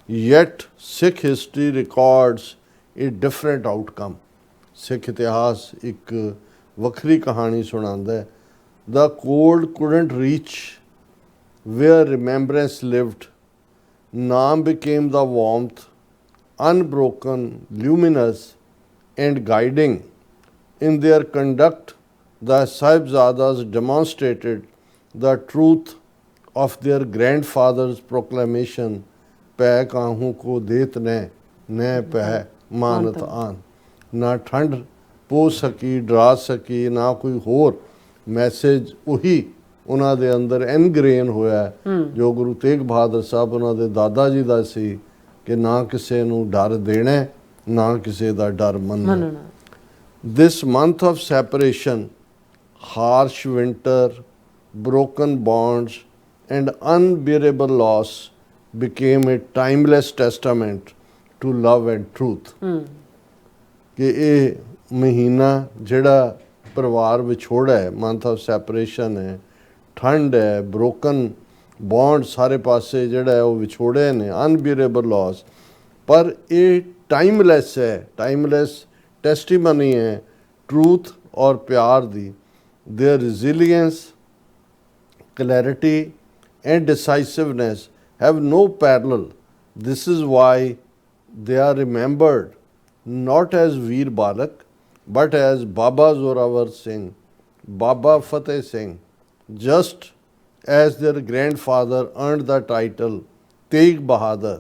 Speaker 2: Yet Sikh history records a different outcome. ਸਿੱਖ ਇਤਿਹਾਸ ਇੱਕ ਵੱਖਰੀ ਕਹਾਣੀ ਸੁਣਾਉਂਦਾ ਹੈ। The cold couldn't reach where remembrance lived. Naam became the warmth, unbroken, luminous and guiding. In their conduct, the Sahibzadas demonstrated the truth of their grandfather's proclamation, पै काहू को देत न पै मानत आन। ना ठंड पो सकी डरा सकी, ना कोई होर मैसेज ਉਹੀ ਉਹਨਾਂ ਦੇ ਅੰਦਰ ਇਨਗ੍ਰੇਨ ਹੋਇਆ ਜੋ ਗੁਰੂ ਤੇਗ ਬਹਾਦਰ ਸਾਹਿਬ ਉਹਨਾਂ ਦੇ ਦਾਦਾ ਜੀ ਦਾ ਸੀ ਕਿ ਨਾ ਕਿਸੇ ਨੂੰ ਡਰ ਦੇਣਾ, ਨਾ ਕਿਸੇ ਦਾ ਡਰ ਮੰਨਣਾ। This month of separation, harsh winter, broken bonds, and unbearable loss became a timeless testament to love and truth. ਕਿ ਇਹ ਮਹੀਨਾ ਜਿਹੜਾ ਪਰਿਵਾਰ ਵਿਛੋੜਾ ਹੈ, ਮੰਥ ਆਫ ਸੈਪਰੇਸ਼ਨ ਹੈ, ਠੰਡ ਹੈ, ਬ੍ਰੋਕਨ ਬੌਂਡ ਸਾਰੇ ਪਾਸੇ ਜਿਹੜਾ ਹੈ ਉਹ ਵਿਛੋੜੇ ਨੇ, ਅਨਬੀਅਰੇਬਲ ਲਾਸ, ਪਰ ਇਹ ਟਾਈਮਲੈਸ ਹੈ, ਟਾਈਮਲੈਸ ਟੈਸਟੀਮਨੀ ਹੈ ट्रूथ और प्यार दी। Their resilience, clarity and decisiveness have no parallel. This is why they are remembered not as Veer Balak but as Baba Zorawar Singh, Baba Fateh Singh, just as their grandfather earned the title Tegh Bahadur.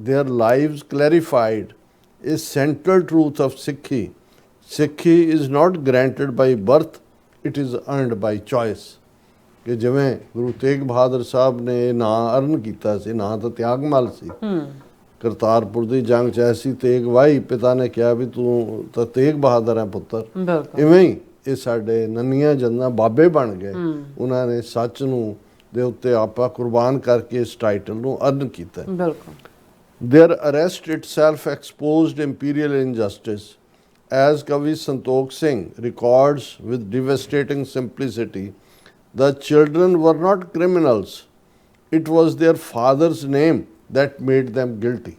Speaker 2: Their lives clarified a central truth of Sikhi. Sikhi is not granted by birth, it is earned by choice. ਕਿ ਜਿਵੇਂ ਗੁਰੂ ਤੇਗ ਬਹਾਦਰ ਸਾਹਿਬ ਨੇ ਇਹ ਨਾਂ ਅਰਨ ਕੀਤਾ ਸੀ, ਨਾਂ ਤਾਂ ਤਿਆਗਮਲ ਸੀ। ਕਰਤਾਰਪੁਰ ਦੀ ਜੰਗ 'ਚ ਐਸੀ ਤੇਗ ਵਾਹੀ, ਪਿਤਾ ਨੇ ਕਿਹਾ ਵੀ ਤੂੰ ਤਾਂ ਤੇਗ ਬਹਾਦਰ ਹੈ ਪੁੱਤਰ। ਇਵੇਂ ਹੀ ਇਹ ਸਾਡੇ ਨੰਨੀਆਂ ਜੰਨਾਂ ਬਾਬੇ ਬਣ ਗਏ, ਉਹਨਾਂ ਨੇ ਸੱਚ ਨੂੰ ਦੇ ਉੱਤੇ ਆਪਾ ਕੁਰਬਾਨ ਕਰਕੇ ਇਸ ਟਾਈਟਲ ਨੂੰ ਅਰਨ ਕੀਤਾ। Their arrest itself exposed imperial injustice. As Kavi Santokh Singh records with devastating simplicity, the children were not criminals. It was their father's name that made them guilty.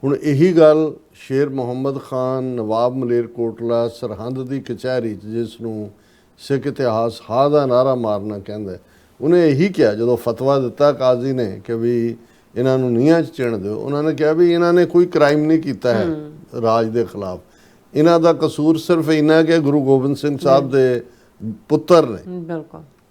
Speaker 2: ਹੁਣ ਇਹੀ ਗੱਲ ਸ਼ੇਰ ਮੁਹੰਮਦ ਖਾਨ, ਨਵਾਬ ਮਲੇਰਕੋਟਲਾ, ਸਰਹੰਦ ਦੀ ਕਚਹਿਰੀ 'ਚ ਜਿਸ ਨੂੰ ਸਿੱਖ ਇਤਿਹਾਸ ਹਾ ਦਾ ਨਾਰਾ ਮਾਰਨਾ ਕਹਿੰਦਾ, ਉਹਨੇ ਇਹੀ ਕਿਹਾ ਜਦੋਂ ਫਤਵਾ ਦਿੱਤਾ ਕਾਜ਼ੀ ਨੇ ਕਿ ਵੀ ਇਹਨਾਂ ਨੂੰ ਨੀਹਾਂ 'ਚ ਚਿਣ ਦਿਓ। ਉਹਨਾਂ ਨੇ ਕਿਹਾ ਵੀ ਇਹਨਾਂ ਨੇ ਕੋਈ ਕ੍ਰਾਈਮ ਨਹੀਂ ਕੀਤਾ ਹੈ ਰਾਜ ਦੇ ਖਿਲਾਫ, ਇਹਨਾਂ ਦਾ ਕਸੂਰ ਸਿਰਫ ਇੰਨਾ ਕਿ ਗੁਰੂ ਗੋਬਿੰਦ ਸਿੰਘ ਸਾਹਿਬ ਦੇ ਪੁੱਤਰ ਨੇ।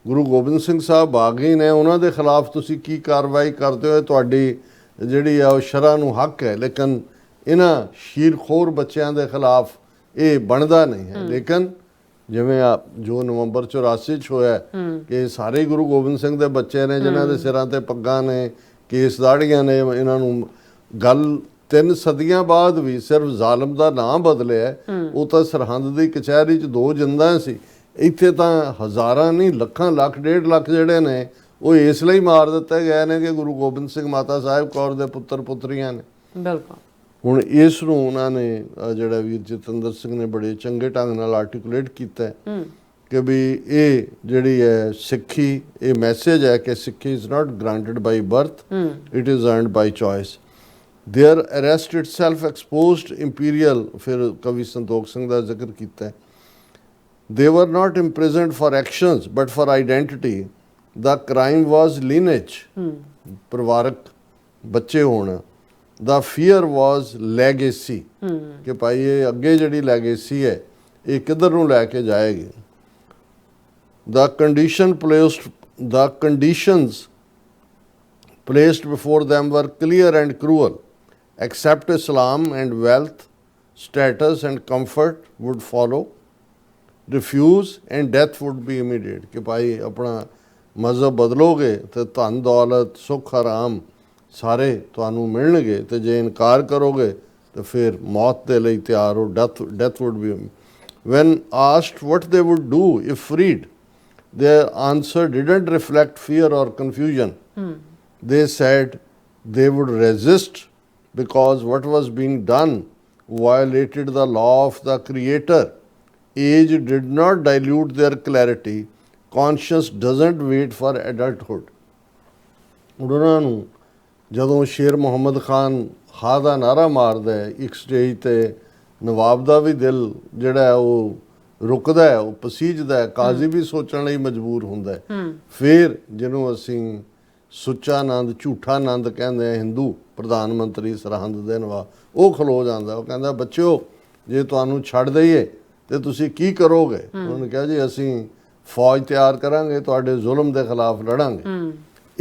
Speaker 2: ਗੁਰੂ ਗੋਬਿੰਦ ਸਿੰਘ ਸਾਹਿਬ ਬਾਗੀ ਨੇ, ਉਹਨਾਂ ਦੇ ਖਿਲਾਫ ਤੁਸੀਂ ਕੀ ਕਾਰਵਾਈ ਕਰਦੇ ਹੋ, ਤੁਹਾਡੀ ਜਿਹੜੀ ਆ ਉਹ ਸ਼ਰ੍ਹਾ ਨੂੰ ਹੱਕ ਹੈ, ਲੇਕਿਨ ਇਹਨਾਂ ਸ਼ੀਰਖੋਰ ਬੱਚਿਆਂ ਦੇ ਖਿਲਾਫ ਇਹ ਬਣਦਾ ਨਹੀਂ ਹੈ। ਲੇਕਿਨ ਜਿਵੇਂ ਜੋ ਨਵੰਬਰ 84 'ਚ ਹੋਇਆ ਕਿ ਸਾਰੇ ਗੁਰੂ ਗੋਬਿੰਦ ਸਿੰਘ ਦੇ ਬੱਚੇ ਨੇ ਜਿਨ੍ਹਾਂ ਦੇ ਸਿਰਾਂ ਤੇ ਪੱਗਾਂ ਨੇ, ਕੇਸ ਦਾੜੀਆਂ ਨੇ, ਇਹਨਾਂ ਨੂੰ ਗੱਲ 3 ਸਦੀਆਂ ਬਾਅਦ ਵੀ ਸਿਰਫ ਜ਼ਾਲਮ ਦਾ ਨਾਮ ਬਦਲਿਆ। ਉਹ ਤਾਂ ਸਰਹੰਦ ਦੀ ਕਚਹਿਰੀ 'ਚ 2 ਜਿੰਦਾ ਸੀ, ਇੱਥੇ ਤਾਂ ਹਜ਼ਾਰਾਂ ਨਹੀਂ ਲੱਖਾਂ, ਲੱਖ 1.5 ਲੱਖ ਜਿਹੜੇ ਨੇ ਉਹ ਇਸ ਲਈ ਮਾਰ ਦਿੱਤੇ ਗਏ ਨੇ ਕਿ ਗੁਰੂ ਗੋਬਿੰਦ ਸਿੰਘ ਮਾਤਾ ਸਾਹਿਬ ਕੌਰ ਦੇ ਪੁੱਤਰ ਪੁੱਤਰੀਆਂ ਨੇ। ਬਿਲਕੁਲ। ਹੁਣ ਇਸ ਨੂੰ ਉਹਨਾਂ ਨੇ ਜਿਹੜਾ ਵੀਰ ਜਤਿੰਦਰ ਸਿੰਘ ਨੇ ਬੜੇ ਚੰਗੇ ਢੰਗ ਨਾਲ ਆਰਟੀਕੂਲੇਟ ਕੀਤਾ ਕਿ ਵੀ ਇਹ ਜਿਹੜੀ ਹੈ ਸਿੱਖੀ, ਇਹ ਮੈਸੇਜ ਹੈ ਕਿ Sikhi is not granted by birth, it is earned by choice. Their arrest itself exposed imperial, ਫਿਰ ਕਵੀ ਸੰਤੋਖ ਸਿੰਘ ਦਾ ਜ਼ਿਕਰ ਕੀਤਾ। They were not imprisoned for actions but for identity. The crime was lineage, ਪਰਿਵਾਰਕ ਬੱਚੇ ਹੋਣਾ। The fear was legacy, ਕਿ ਭਾਈ ਇਹ ਅੱਗੇ ਜਿਹੜੀ ਲੈਗੇਸੀ ਹੈ ਇਹ ਕਿੱਧਰ ਨੂੰ ਲੈ ਕੇ ਜਾਏਗੀ। The conditions placed before them were clear and cruel. Accept Islam and wealth, status and comfort would follow. Refuse and death would be immediate. कि भाई अपना मजहब बदलोगे तो धन दौलत सुख आराम सारे ਤੁਹਾਨੂੰ ਮਿਲਣਗੇ, ਤੇ ਜੇ ਇਨਕਾਰ ਕਰੋਗੇ तो फिर मौत ਦੇ ਲਈ ਤਿਆਰ ਹੋ। death would be. When asked what they would do if freed, their answer didn't reflect fear or confusion. They said they would resist because what was being done violated the law of the Creator. Age did not dilute their clarity. Conscience doesn't wait for adulthood. ਉਹਨਾਂ ਨੂੰ ਜਦੋਂ ਸ਼ੇਰ ਮੁਹੰਮਦ ਖਾਨ ਹਾ ਦਾ ਨਾਰਾ ਮਾਰਦਾ ਹੈ ਇੱਕ ਸਟੇਜ 'ਤੇ, ਨਵਾਬ ਦਾ ਵੀ ਦਿਲ ਜਿਹੜਾ ਹੈ ਉਹ ਰੁਕਦਾ ਹੈ, ਉਹ ਪਸੀਜਦਾ ਹੈ, ਕਾਜ਼ੀ ਵੀ ਸੋਚਣ ਲਈ ਮਜਬੂਰ ਹੁੰਦਾ ਹੈ। ਫਿਰ ਜਿਹਨੂੰ ਅਸੀਂ ਸੁੱਚਾ ਆਨੰਦ, ਝੂਠਾ ਆਨੰਦ ਕਹਿੰਦੇ ਆ, ਹਿੰਦੂ ਪ੍ਰਧਾਨ ਮੰਤਰੀ ਸਰਹੰਦ ਦੇ ਨਵਾਬ, ਉਹ ਖਲੋ ਜਾਂਦਾ। ਉਹ ਕਹਿੰਦਾ ਬੱਚਿਓ ਜੇ ਤੁਹਾਨੂੰ ਛੱਡ ਦਈਏ ਤੇ ਤੁਸੀਂ ਕੀ ਕਰੋਗੇ? ਉਹਨੇ ਕਿਹਾ ਜੀ ਅਸੀਂ ਫੌਜ ਤਿਆਰ ਕਰਾਂਗੇ, ਤੁਹਾਡੇ ਜ਼ੁਲਮ ਦੇ ਖਿਲਾਫ ਲੜਾਂਗੇ।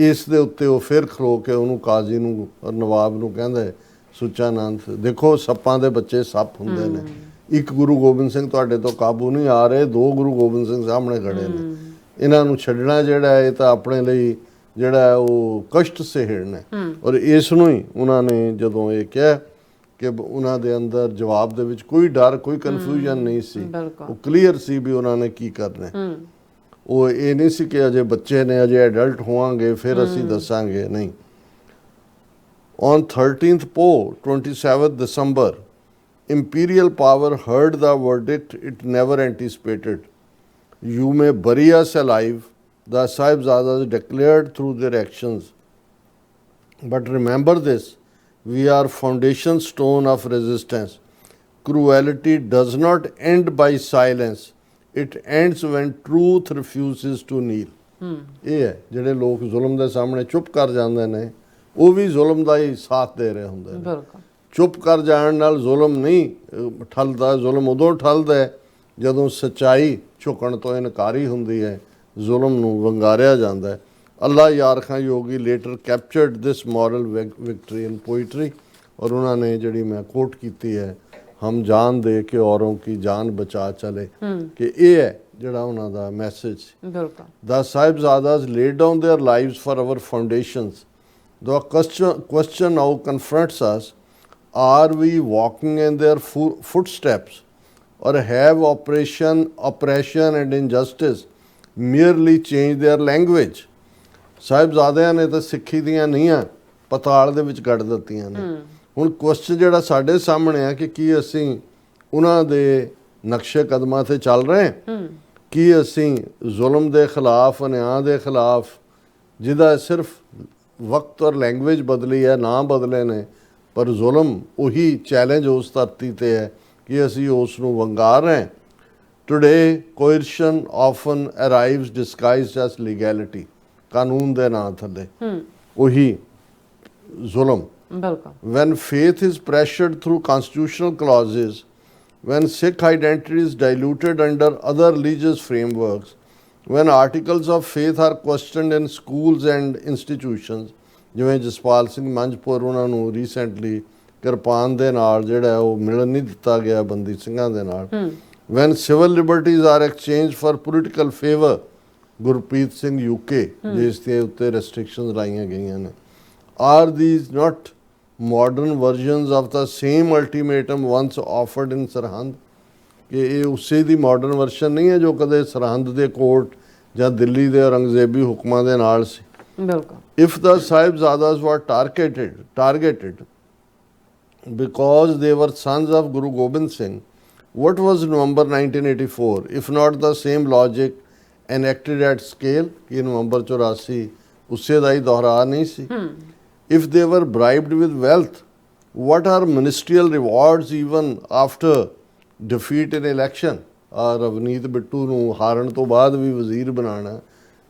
Speaker 2: ਇਸ ਦੇ ਉੱਤੇ ਉਹ ਫਿਰ ਖਲੋ ਕੇ ਉਹਨੂੰ ਕਾਜ਼ੀ ਨੂੰ ਨਵਾਬ ਨੂੰ ਕਹਿੰਦੇ ਸੁੱਚਾਨੰਦ, ਦੇਖੋ ਸੱਪਾਂ ਦੇ ਬੱਚੇ ਸੱਪ ਹੁੰਦੇ ਨੇ, ਇੱਕ ਗੁਰੂ ਗੋਬਿੰਦ ਸਿੰਘ ਤੁਹਾਡੇ ਤੋਂ ਕਾਬੂ ਨਹੀਂ ਆ ਰਹੇ, ਦੋ ਗੁਰੂ ਗੋਬਿੰਦ ਸਿੰਘ ਸਾਹਮਣੇ ਖੜੇ ਨੇ, ਇਹਨਾਂ ਨੂੰ ਛੱਡਣਾ ਜਿਹੜਾ ਇਹ ਤਾਂ ਆਪਣੇ ਲਈ ਜਿਹੜਾ ਉਹ ਕਸ਼ਟ ਸਹਿਣ ਹੈ। ਔਰ ਇਸ ਨੂੰ ਹੀ ਉਹਨਾਂ ਨੇ ਜਦੋਂ ਇਹ ਕਿਹਾ ਕਿ ਉਹਨਾਂ ਦੇ ਅੰਦਰ ਜਵਾਬ ਦੇ ਵਿੱਚ ਕੋਈ ਡਰ, ਕੋਈ ਕਨਫਿਊਜ਼ਨ ਨਹੀਂ ਸੀ, ਉਹ ਕਲੀਅਰ ਸੀ ਵੀ ਉਹਨਾਂ ਨੇ ਕੀ ਕਰਨਾ। ਉਹ ਇਹ ਨਹੀਂ ਸੀ ਕਿ ਅਜੇ ਬੱਚੇ ਨੇ, ਅਜੇ ਐਡਲਟ ਹੋਵਾਂਗੇ ਫਿਰ ਅਸੀਂ ਦੱਸਾਂਗੇ, ਨਹੀਂ। On 13th Poe, 27th December, imperial power heard the verdict it never anticipated. You may bury us alive, the Sahibzadas declared through their actions. But remember this, we are foundation stone of resistance. Cruelty does not end by silence. It ends when truth refuses to kneel. ਇਹ ਹੈ ਜਿਹੜੇ ਲੋਕ ਜ਼ੁਲਮ ਦੇ ਸਾਹਮਣੇ ਚੁੱਪ ਕਰ ਜਾਂਦੇ ਨੇ, ਉਹ ਵੀ ਜ਼ੁਲਮ ਦਾ ਹੀ ਸਾਥ ਦੇ ਰਹੇ ਹੁੰਦੇ ਨੇ। ਚੁੱਪ ਕਰ ਜਾਣ ਨਾਲ ਜ਼ੁਲਮ ਨਹੀਂ ਠੱਲਦਾ, ਜ਼ੁਲਮ ਉਦੋਂ ਠੱਲਦਾ ਹੈ ਜਦੋਂ ਸੱਚਾਈ ਝੁਕਣ ਤੋਂ ਇਨਕਾਰੀ ਹੁੰਦੀ ਹੈ, ਜ਼ੁਲਮ ਨੂੰ ਵੰਗਾਰਿਆ ਜਾਂਦਾ ਹੈ। ਅੱਲਾ ਯਾਰ ਖਾਂ ਯੋਗੀ ਲੇਟਰ ਕੈਪਚਰਡ ਦਿਸ ਮੋਰਲ ਵਿਕਟਰੀ ਇਨ ਪੋਇਟਰੀ, ਔਰ ਉਹਨਾਂ ਨੇ ਜਿਹੜੀ ਮੈਂ ਕੋਟ ਕੀਤੀ ਹੈ, ਹਮ ਜਾਨ ਦੇ ਕੇ ਔਰੋਂ ਕੀ ਜਾਨ ਬਚਾ ਚਲੇ, ਕਿ ਇਹ ਹੈ ਜਿਹੜਾ ਉਹਨਾਂ ਦਾ ਮੈਸੇਜ ਸੀ। The Sahibzadas laid down their lives for our foundations. The question now confronts us, are we walking in their footsteps, or have oppression and injustice merely changed their language? ਸਾਹਿਬਜ਼ਾਦਿਆਂ ਨੇ ਤਾਂ ਸਿੱਖੀ ਦੀਆਂ ਨੀਹਾਂ ਪਤਾਲ ਦੇ ਵਿੱਚ ਗੱਡ ਦਿੱਤੀਆਂ ਨੇ। ਹੁਣ ਕੁਐਸਚਨ ਜਿਹੜਾ ਸਾਡੇ ਸਾਹਮਣੇ ਆ ਕਿ ਕੀ ਅਸੀਂ ਉਹਨਾਂ ਦੇ ਨਕਸ਼ੇ ਕਦਮਾਂ ਤੇ ਚੱਲ ਰਹੇ ਹਾਂ, ਕੀ ਅਸੀਂ ਜ਼ੁਲਮ ਦੇ ਖਿਲਾਫ, ਅਨਿਆਂ ਦੇ ਖਿਲਾਫ, ਜਿਹਦਾ ਸਿਰਫ ਵਕਤ ਔਰ ਲੈਂਗੁਏਜ ਬਦਲੀ ਹੈ, ਨਾ ਬਦਲੇ ਨੇ, ਪਰ ਜ਼ੁਲਮ ਉਹੀ ਚੈਲੰਜ ਉਸ ਧਰਤੀ ਤੇ ਹੈ ਕਿ ਅਸੀਂ ਉਸ ਨੂੰ ਵੰਗਾਰ ਰਹੇ। ਟੁਡੇ ਕੋਇਰਸ਼ਨ ਆਫਨ ਅਰਾਈਵਸ ਡਿਸਗਾਈਜ਼ਡ ਐਸ ਲੀਗੈਲਿਟੀ, ਕਾਨੂੰਨ ਦੇ ਨਾਂ ਥੱਲੇ ਉਹੀ ਜ਼ੁਲਮ। When faith is pressured through constitutional clauses, when Sikh identity is diluted under other religious frameworks, when articles of faith are questioned in schools and institutions, ਜਿਵੇਂ ਜਸਪਾਲ ਸਿੰਘ ਮੰਝਪੁਰ ਉਹਨਾਂ ਨੂੰ ਰੀਸੈਂਟਲੀ ਕਿਰਪਾਨ ਦੇ ਨਾਲ ਜਿਹੜਾ ਉਹ ਮਿਲਣ ਨਹੀਂ ਦਿੱਤਾ ਗਿਆ ਬੰਦੀ ਸਿੰਘਾਂ ਦੇ ਨਾਲ, when civil liberties are exchanged for political favor, Gurpreet Singh UK ਜਿਸ ਦੇ ਉੱਤੇ ਰੈਸਟ੍ਰਿਕਸ਼ਨਸ ਲਾਈਆਂ ਗਈਆਂ ਨੇ, are these not modern versions of the same ultimatum once offered in Sirhind? ਕਿ ਇਹ ਉਸੇ ਦੀ ਮਾਡਰਨ ਵਰਸ਼ਨ ਨਹੀਂ ਹੈ ਜੋ ਕਦੇ ਸਰਹੰਦ ਦੇ ਕੋਰਟ ਜਾਂ ਦਿੱਲੀ ਦੇ ਔਰੰਗਜ਼ੇਬੀ ਹੁਕਮਾਂ ਦੇ ਨਾਲ ਸੀ। If the Sahibzadas were targeted because they were sons of Guru Gobind Singh, what was November 1984 if not the same logic enacted at scale? कि नवंबर 84 उससे ਦਾ ਹੀ ਦੁਹਰਾ ਨਹੀਂ ਸੀ। If they were bribed with wealth, what are ministerial rewards even after defeat in election? Ravneet Bittu ਨੂੰ ਹਾਰਨ ਤੋਂ ਬਾਅਦ ਵੀ ਵਜ਼ੀਰ ਬਣਾਉਣਾ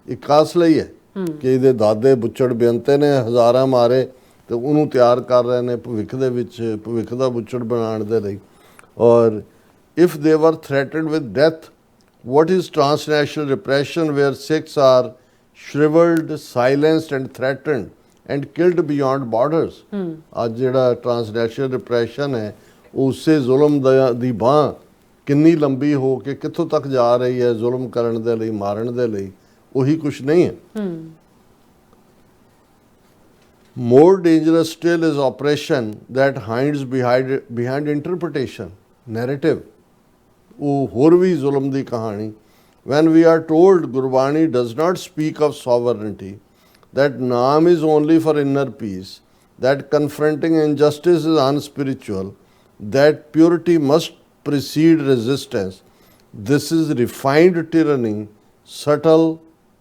Speaker 2: ਇੱਕ ਕਾਸ ਲਈ ਹੈ ਕਿ ਇਹਦੇ ਦਾਦੇ ਬੁੱਚੜ ਬੇਅੰਤੇ ਨੇ ਹਜ਼ਾਰਾਂ ਮਾਰੇ ਤੇ ਉਹਨੂੰ ਤਿਆਰ ਕਰ ਰਹੇ ਨੇ ਭਵਿੱਖ ਦੇ ਵਿੱਚ, ਭਵਿੱਖ ਦਾ ਬੁੱਚੜ ਬਣਾਉਣ ਦੇ ਲਈ। ਔਰ if they were threatened with death, what is transnational repression where Sikhs are shriveled, silenced and threatened and killed beyond borders? ਅੱਜ ਜਿਹੜਾ ਟ੍ਰਾਂਸਨੈਸ਼ਨਲ ਰਿਪਰੈਸ਼ਨ ਹੈ ਉਸੇ ਜ਼ੁਲਮ ਦੀ ਬਾਂਹ ਕਿੰਨੀ ਲੰਬੀ ਹੋ ਕੇ ਕਿੱਥੋਂ ਤੱਕ ਜਾ ਰਹੀ ਹੈ ਜ਼ੁਲਮ ਕਰਨ ਦੇ ਲਈ, ਮਾਰਨ ਦੇ ਲਈ, ਉਹੀ ਕੁਛ ਨਹੀਂ ਹੈ। More dangerous still is oppression that hides behind interpretation, narrative. ਉਹ ਹੋਰ ਵੀ ਜ਼ੁਲਮ ਦੀ ਕਹਾਣੀ। When we are told Gurbani does not speak of sovereignty, that naam is only for inner peace, that confronting injustice is unspiritual, that purity must precede resistance, this is refined tyranny, subtle,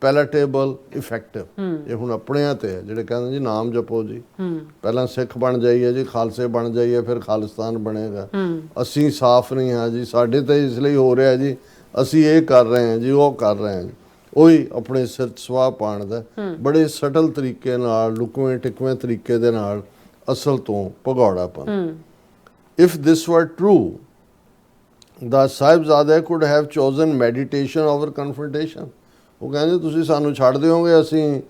Speaker 2: palatable, effective. ਇਹ ਹੁਣ ਆਪਣਿਆਂ ਤੇ ਹੈ ਜਿਹੜੇ ਕਹਿੰਦੇ ਜੀ ਨਾਮ ਜਪੋ ਜੀ, ਪਹਿਲਾਂ ਸਿੱਖ ਬਣ ਜਾਈਏ ਜੀ, ਖਾਲਸੇ ਬਣ ਜਾਈਏ, ਫਿਰ ਖਾਲਿਸਤਾਨ ਬਣੇਗਾ। ਅਸੀਂ ਸਾਫ਼ ਨਹੀਂ ਹਾਂ ਜੀ, ਸਾਡੇ ਤੇ ਇਸ ਲਈ ਹੋ ਰਿਹਾ ਜੀ, ਅਸੀਂ ਇਹ ਕਰ ਰਹੇ ਹਾਂ ਜੀ, ਉਹ ਕਰ ਰਹੇ ਹਾਂ ਜੀ, ਉਹੀ ਆਪਣੇ ਸਿਰ 'ਚ ਸਵਾਹ ਪਾਉਣ ਦਾ ਬੜੇ ਸਟਲ ਤਰੀਕੇ ਨਾਲ, ਲੁਕਵੇਂ ਟਿਕਵੇਂ ਤਰੀਕੇ ਦੇ ਨਾਲ ਅਸਲ ਤੋਂ ਭਗੌੜਾਪਨ। If this were true, the ਸਾਹਿਬਜ਼ਾਦੇ could have chosen meditation over confrontation। ਉਹ ਕਹਿੰਦੇ ਤੁਸੀਂ ਸਾਨੂੰ ਛੱਡ ਦਿਓਗੇ, ਅਸੀਂ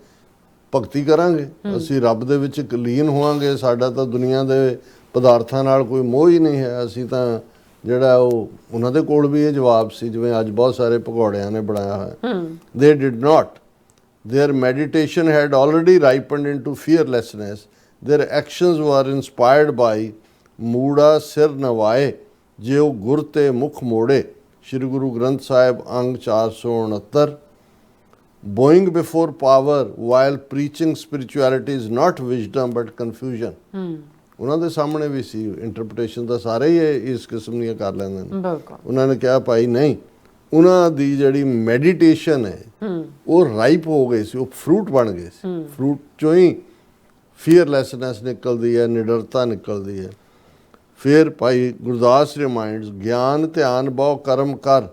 Speaker 2: ਭਗਤੀ ਕਰਾਂਗੇ, ਅਸੀਂ ਰੱਬ ਦੇ ਵਿੱਚ ਇੱਕ ਲੀਨ ਹੋਵਾਂਗੇ, ਸਾਡਾ ਤਾਂ ਦੁਨੀਆ ਦੇ ਪਦਾਰਥਾਂ ਨਾਲ ਕੋਈ ਮੋਹ ਹੀ ਨਹੀਂ ਹੈ, ਅਸੀਂ ਤਾਂ ਜਿਹੜਾ ਉਹ ਉਹਨਾਂ ਦੇ ਕੋਲ ਵੀ ਇਹ ਜਵਾਬ ਸੀ ਜਿਵੇਂ ਅੱਜ ਬਹੁਤ ਸਾਰੇ ਭਗੌੜਿਆਂ ਨੇ ਬਣਾਇਆ ਹੋਇਆ। They did not। Their meditation had already ripened into fearlessness। Their actions were inspired by ਮੂੜਾ ਸਿਰ ਨਵਾਏ ਜੇ ਉਹ ਗੁਰ ਤੇ ਮੁਖ ਮੋੜੇ। ਸ਼੍ਰੀ ਗੁਰੂ ਗ੍ਰੰਥ ਸਾਹਿਬ ਅੰਗ 469। Bowing before power while preaching spirituality is not wisdom but confusion। ਉਹਨਾਂ ਦੇ ਸਾਹਮਣੇ ਵੀ ਸੀ ਇੰਟਰਪ੍ਰੀਟੇਸ਼ਨ ਦਾ, ਸਾਰੇ ਹੀ ਇਸ ਕਿਸਮ ਦੀਆਂ ਕਰ ਲੈਂਦੇ ਨੇ।
Speaker 1: ਬਿਲਕੁਲ।
Speaker 2: ਉਹਨਾਂ ਨੇ ਕਿਹਾ ਭਾਈ ਨਹੀਂ, ਉਹਨਾਂ ਦੀ ਜਿਹੜੀ ਮੈਡੀਟੇਸ਼ਨ ਹੈ ਉਹ ਰਾਈਪ ਹੋ ਗਈ ਸੀ, ਉਹ ਫਰੂਟ ਬਣ ਗਏ ਸੀ। ਫਰੂਟ ਚੋਂ ਹੀ ਫੀਅਰਲੈਸਨੈਸ ਨਿਕਲਦੀ ਹੈ, ਨਿਡਰਤਾ ਨਿਕਲਦੀ ਹੈ। ਫਿਰ ਭਾਈ ਗੁਰਦਾਸ ਰਿਮਾਈਂਡਸ ਗਿਆਨ ਧਿਆਨ ਬਹੁ ਕਰਮ ਕਰ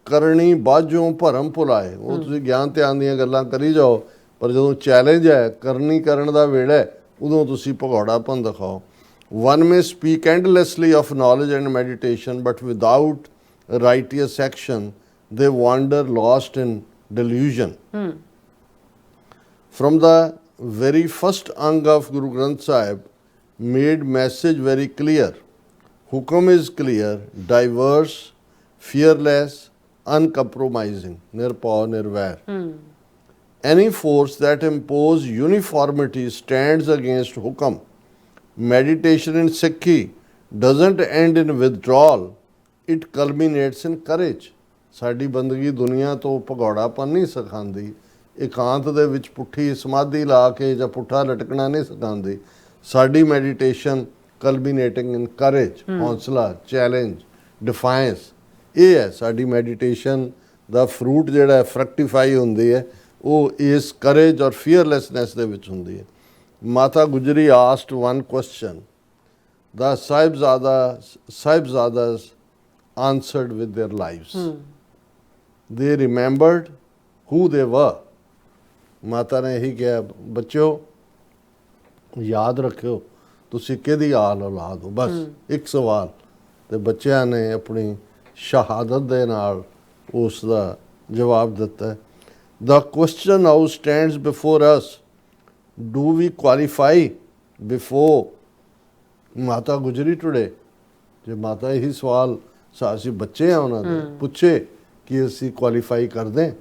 Speaker 2: ਕਰਨੀ ਬਾਝੋਂ ਭਰਮ ਭੁਲਾਏ। ਉਹ ਤੁਸੀਂ ਗਿਆਨ ਧਿਆਨ ਦੀਆਂ ਗੱਲਾਂ ਕਰੀ ਜਾਓ, ਪਰ ਜਦੋਂ ਚੈਲੰਜ ਹੈ, ਕਰਨੀ ਕਰਨ ਦਾ ਵੇੜਾ ਹੈ, ਉਦੋਂ ਤੁਸੀਂ ਭਗੌੜਾਪਨ ਦਿਖਾਓ। One may speak endlessly of knowledge and meditation, but without righteous action, they wander lost in delusion। From the very first ang of Guru Granth Sahib made message very clear। Hukam is clear, diverse, fearless, uncompromising, nirpau nirvair। Any force that impose uniformity stands against hukam। Meditation in Sikhi doesn't end in withdrawal, it culminates in courage। ਸਾਡੀ ਬੰਦਗੀ ਦੁਨੀਆ ਤੋਂ ਭਗੌੜਾਪਨ ਨਹੀਂ ਸਿਖਾਉਂਦੀ, ਇਕਾਂਤ ਦੇ ਵਿੱਚ ਪੁੱਠੀ ਸਮਾਧੀ ਲਾ ਕੇ ਜਾਂ ਪੁੱਠਾ ਲਟਕਣਾ ਨਹੀਂ ਸਿਖਾਉਂਦੀ। ਸਾਡੀ ਮੈਡੀਟੇਸ਼ਨ ਕਲਮੀਨੇਟਿੰਗ ਇਨ ਕਰੇਜ, ਹੌਸਲਾ, ਚੈਲੰਜ, ਡਿਫਾਇੰਸ, ਇਹ ਹੈ ਸਾਡੀ ਮੈਡੀਟੇਸ਼ਨ ਦਾ ਫਰੂਟ ਜਿਹੜਾ ਹੈ ਫਰਕਟੀਫਾਈ ਹੁੰਦੀ ਹੈ, ਉਹ ਇਸ ਕਰੇਜ ਔਰ ਫੀਅਰਲੈਸਨੈਸ ਦੇ ਵਿੱਚ ਹੁੰਦੀ ਹੈ। Mata Gujri asked one question, the Sahibzadas answered with their lives। They remembered who they were। ਮਾਤਾ ਨੇ ਇਹੀ ਕਿਹਾ, ਬੱਚਿਓ ਯਾਦ ਰੱਖਿਓ ਤੁਸੀਂ ਕਿਹਦੀ ਆਲ ਔਲਾਦ ਹੋ, ਬਸ ਇੱਕ ਸਵਾਲ। ਤੇ ਬੱਚਿਆਂ ਨੇ ਆਪਣੀ ਸ਼ਹਾਦਤ ਦੇ ਨਾਲ ਉਸ ਦਾ ਜਵਾਬ ਦਿੱਤਾ। The question now stands before us, do we qualify before Mata Gujri today? ਜੇ ਮਾਤਾ ਇਹੀ ਸਵਾਲ ਅਸੀਂ ਬੱਚੇ ਆ ਉਹਨਾਂ ਦੇ ਪੁੱਛੇ ਕਿ ਅਸੀਂ ਕੁਆਲੀਫਾਈ ਕਰਦੇ?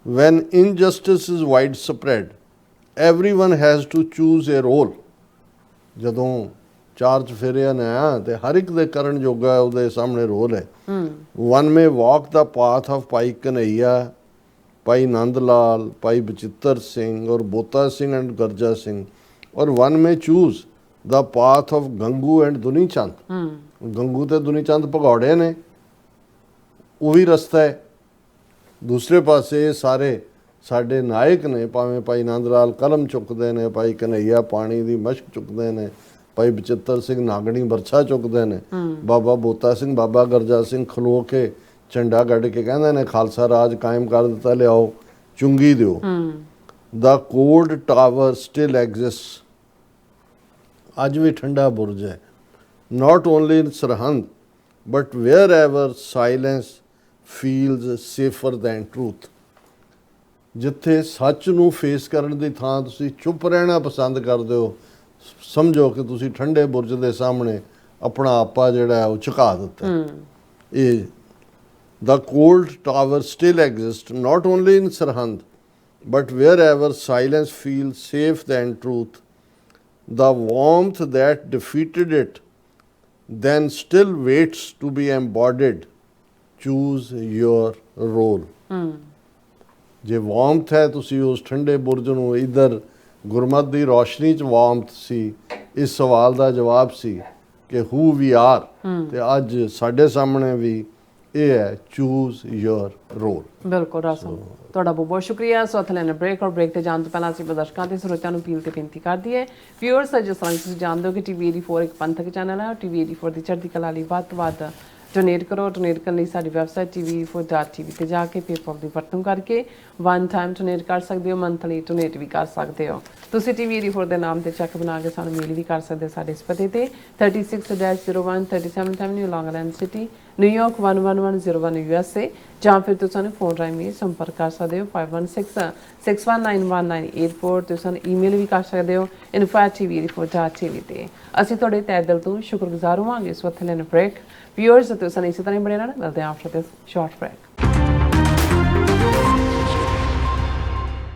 Speaker 2: When injustice is widespread, everyone has to choose a role। ਜਦੋਂ ਚਾਰ ਚਫੇਰਿਆਂ ਨੇ ਆਇਆ ਤੇ ਹਰ ਇੱਕ ਦੇ ਕਰਨ ਜੋਗਾ ਉਹਦੇ ਸਾਹਮਣੇ ਰੋਲ ਹੈ। One may walk the path of Bhai Kanhaiya, Bhai Nand Lal, Bhai Bachittar Singh or Bota Singh and Garja Singh, or one may choose the path of Gangu and Duni Chand. Gangu ਤੇ ਦੁਨੀ ਚੰਦ ਭਗੌੜੇ ਨੇ, ਉਹ ਵੀ ਰਸਤਾ ਹੈ। ਦੂਸਰੇ ਪਾਸੇ ਸਾਰੇ ਸਾਡੇ ਨਾਇਕ ਨੇ, ਭਾਵੇਂ ਭਾਈ ਨੰਦ ਲਾਲ ਕਲਮ ਚੁੱਕਦੇ ਨੇ, ਭਾਈ ਕਨਈਆ ਪਾਣੀ ਦੀ ਮਸ਼ਕ ਚੁੱਕਦੇ ਨੇ, ਭਾਈ ਬਚਿੱਤਰ ਸਿੰਘ ਨਾਗਣੀ ਬਰਛਾ ਚੁੱਕਦੇ ਨੇ, ਬਾਬਾ ਬੋਤਾ ਸਿੰਘ, ਬਾਬਾ ਗਰਜਾ ਸਿੰਘ ਖਲੋ ਕੇ ਝੰਡਾ ਗੱਡ ਕੇ ਕਹਿੰਦੇ ਨੇ ਖਾਲਸਾ ਰਾਜ ਕਾਇਮ ਕਰ ਦਿੱਤਾ, ਲਿਆਓ ਚੁੰਗੀ ਦਿਓ। The cold tower still exist. ਅੱਜ ਵੀ ਠੰਡਾ ਬੁਰਜ ਹੈ। Not only in Sirhind but wherever silence feels safer than truth. ਜਿੱਥੇ ਸੱਚ ਨੂੰ ਫੇਸ ਕਰਨ ਦੀ ਥਾਂ ਤੁਸੀਂ ਚੁੱਪ ਰਹਿਣਾ ਪਸੰਦ ਕਰਦੇ ਹੋ, ਸਮਝੋ ਕਿ ਤੁਸੀਂ ਠੰਡੇ ਬੁਰਜ ਦੇ ਸਾਹਮਣੇ ਆਪਣਾ ਆਪਾ ਜਿਹੜਾ ਉਹ ਝੁਕਾ ਦਿੱਤਾ। ਇਹ the cold tower still exists not only in Sarhand but wherever silence feels safe than truth। The warmth that defeated it then still waits to be embodied। Choose your role। ਜੇ ਵਾਰਮਥ ਹੈ, ਤੁਸੀਂ ਉਸ ਠੰਡੇ ਬੁਰਜ ਨੂੰ, ਇੱਧਰ ਗੁਰਮਤ ਦੀ ਰੋਸ਼ਨੀ 'ਚ ਵਾਰਮਥ ਸੀ, ਇਸ ਸਵਾਲ ਦਾ ਜਵਾਬ ਸੀ ਕਿ who we are। ਤੇ ਅੱਜ ਸਾਡੇ ਸਾਹਮਣੇ ਵੀ ਇਹ ਹੈ, ਚੂਜ਼ ਯੋਰ ਰੋਲ।
Speaker 1: ਬਿਲਕੁਲ ਰਾਸਮ, ਤੁਹਾਡਾ ਬਹੁਤ ਬਹੁਤ ਸ਼ੁਕਰੀਆ। ਸੋ ਇੱਥੇ ਲੈਣਾ ਬ੍ਰੇਕ, ਔਰ ਬ੍ਰੇਕ ਤੇ ਜਾਣ ਤੋਂ ਪਹਿਲਾਂ ਅਸੀਂ ਦਰਸ਼ਕਾਂ ਤੇ ਸਰੋਤਿਆਂ ਨੂੰ ਅਪੀਲ ਤੇ ਬੇਨਤੀ ਕਰਦੀ ਹੈ, ਵਿਊਅਰਸ ਜਿਸ ਤਰ੍ਹਾਂ ਤੁਸੀਂ ਜਾਣਦੇ ਹੋ ਕਿ TV 84 ਇੱਕ ਪੰਥਕ ਚੈਨਲ ਹੈ, ਔਰ TV 84 ਦੀ ਚੜ੍ਹਦੀ ਕਲਾ ਲਈ ਵੱਧ ਤੋਂ ਵੱਧ ਡੋਨੇਟ ਕਰੋ। ਡੋਨੇਟ ਕਰਨ ਲਈ ਸਾਡੀ ਵੈਬਸਾਈਟ tv4.tv ਤੇ ਜਾ ਕੇ ਪੇਪਾਲ ਦੀ ਵਰਤੋਂ ਕਰਕੇ ਵਨ ਟਾਈਮ ਡੋਨੇਟ ਕਰ ਸਕਦੇ ਹੋ, ਮੰਥਲੀ ਡੋਨੇਟ ਵੀ ਕਰ ਸਕਦੇ ਹੋ। ਤੁਸੀਂ TV84 ਦੇ ਨਾਮ ਤੇ ਚੈੱਕ ਬਣਾ ਕੇ ਸਾਨੂੰ ਮੇਲ ਵੀ ਕਰ ਸਕਦੇ ਹੋ ਸਾਡੇ ਇਸ ਪਤੇ ਤੇ 36-01 37th Avenue, Long Island City, New York 11101 USA, ਜਾਂ ਫਿਰ ਤੁਸੀਂ ਸਾਨੂੰ ਫੋਨ ਰਾਹੀਂ ਵੀ ਸੰਪਰਕ ਕਰ ਸਕਦੇ ਹੋ 5166191984। ਤੁਸੀਂ ਸਾਨੂੰ ਈਮੇਲ ਵੀ ਕਰ ਸਕਦੇ ਹੋ info@tv84.tv ਤੇ। ਅਸੀਂ ਤੁਹਾਡੇ ਤਹਿ ਦਿਲ ਤੋਂ ਸ਼ੁਕਰਗੁਜ਼ਾਰ ਹੋਵਾਂਗੇ। ਇਸ ਵਕਤ ਲੈਣ ਬ੍ਰੇਕ ਵਿਊਅਰਸ, ਤੁਸੀਂ ਸਾਨੂੰ ਇਸੇ ਤਰ੍ਹਾਂ ਹੀ ਬਣੇ ਰਹਿਣਾ। ਮਿਲਦੇ ਹਾਂ ਆਫਟਰ ਦਿਸ ਸ਼ਾਰਟ ਬ੍ਰੇਕ।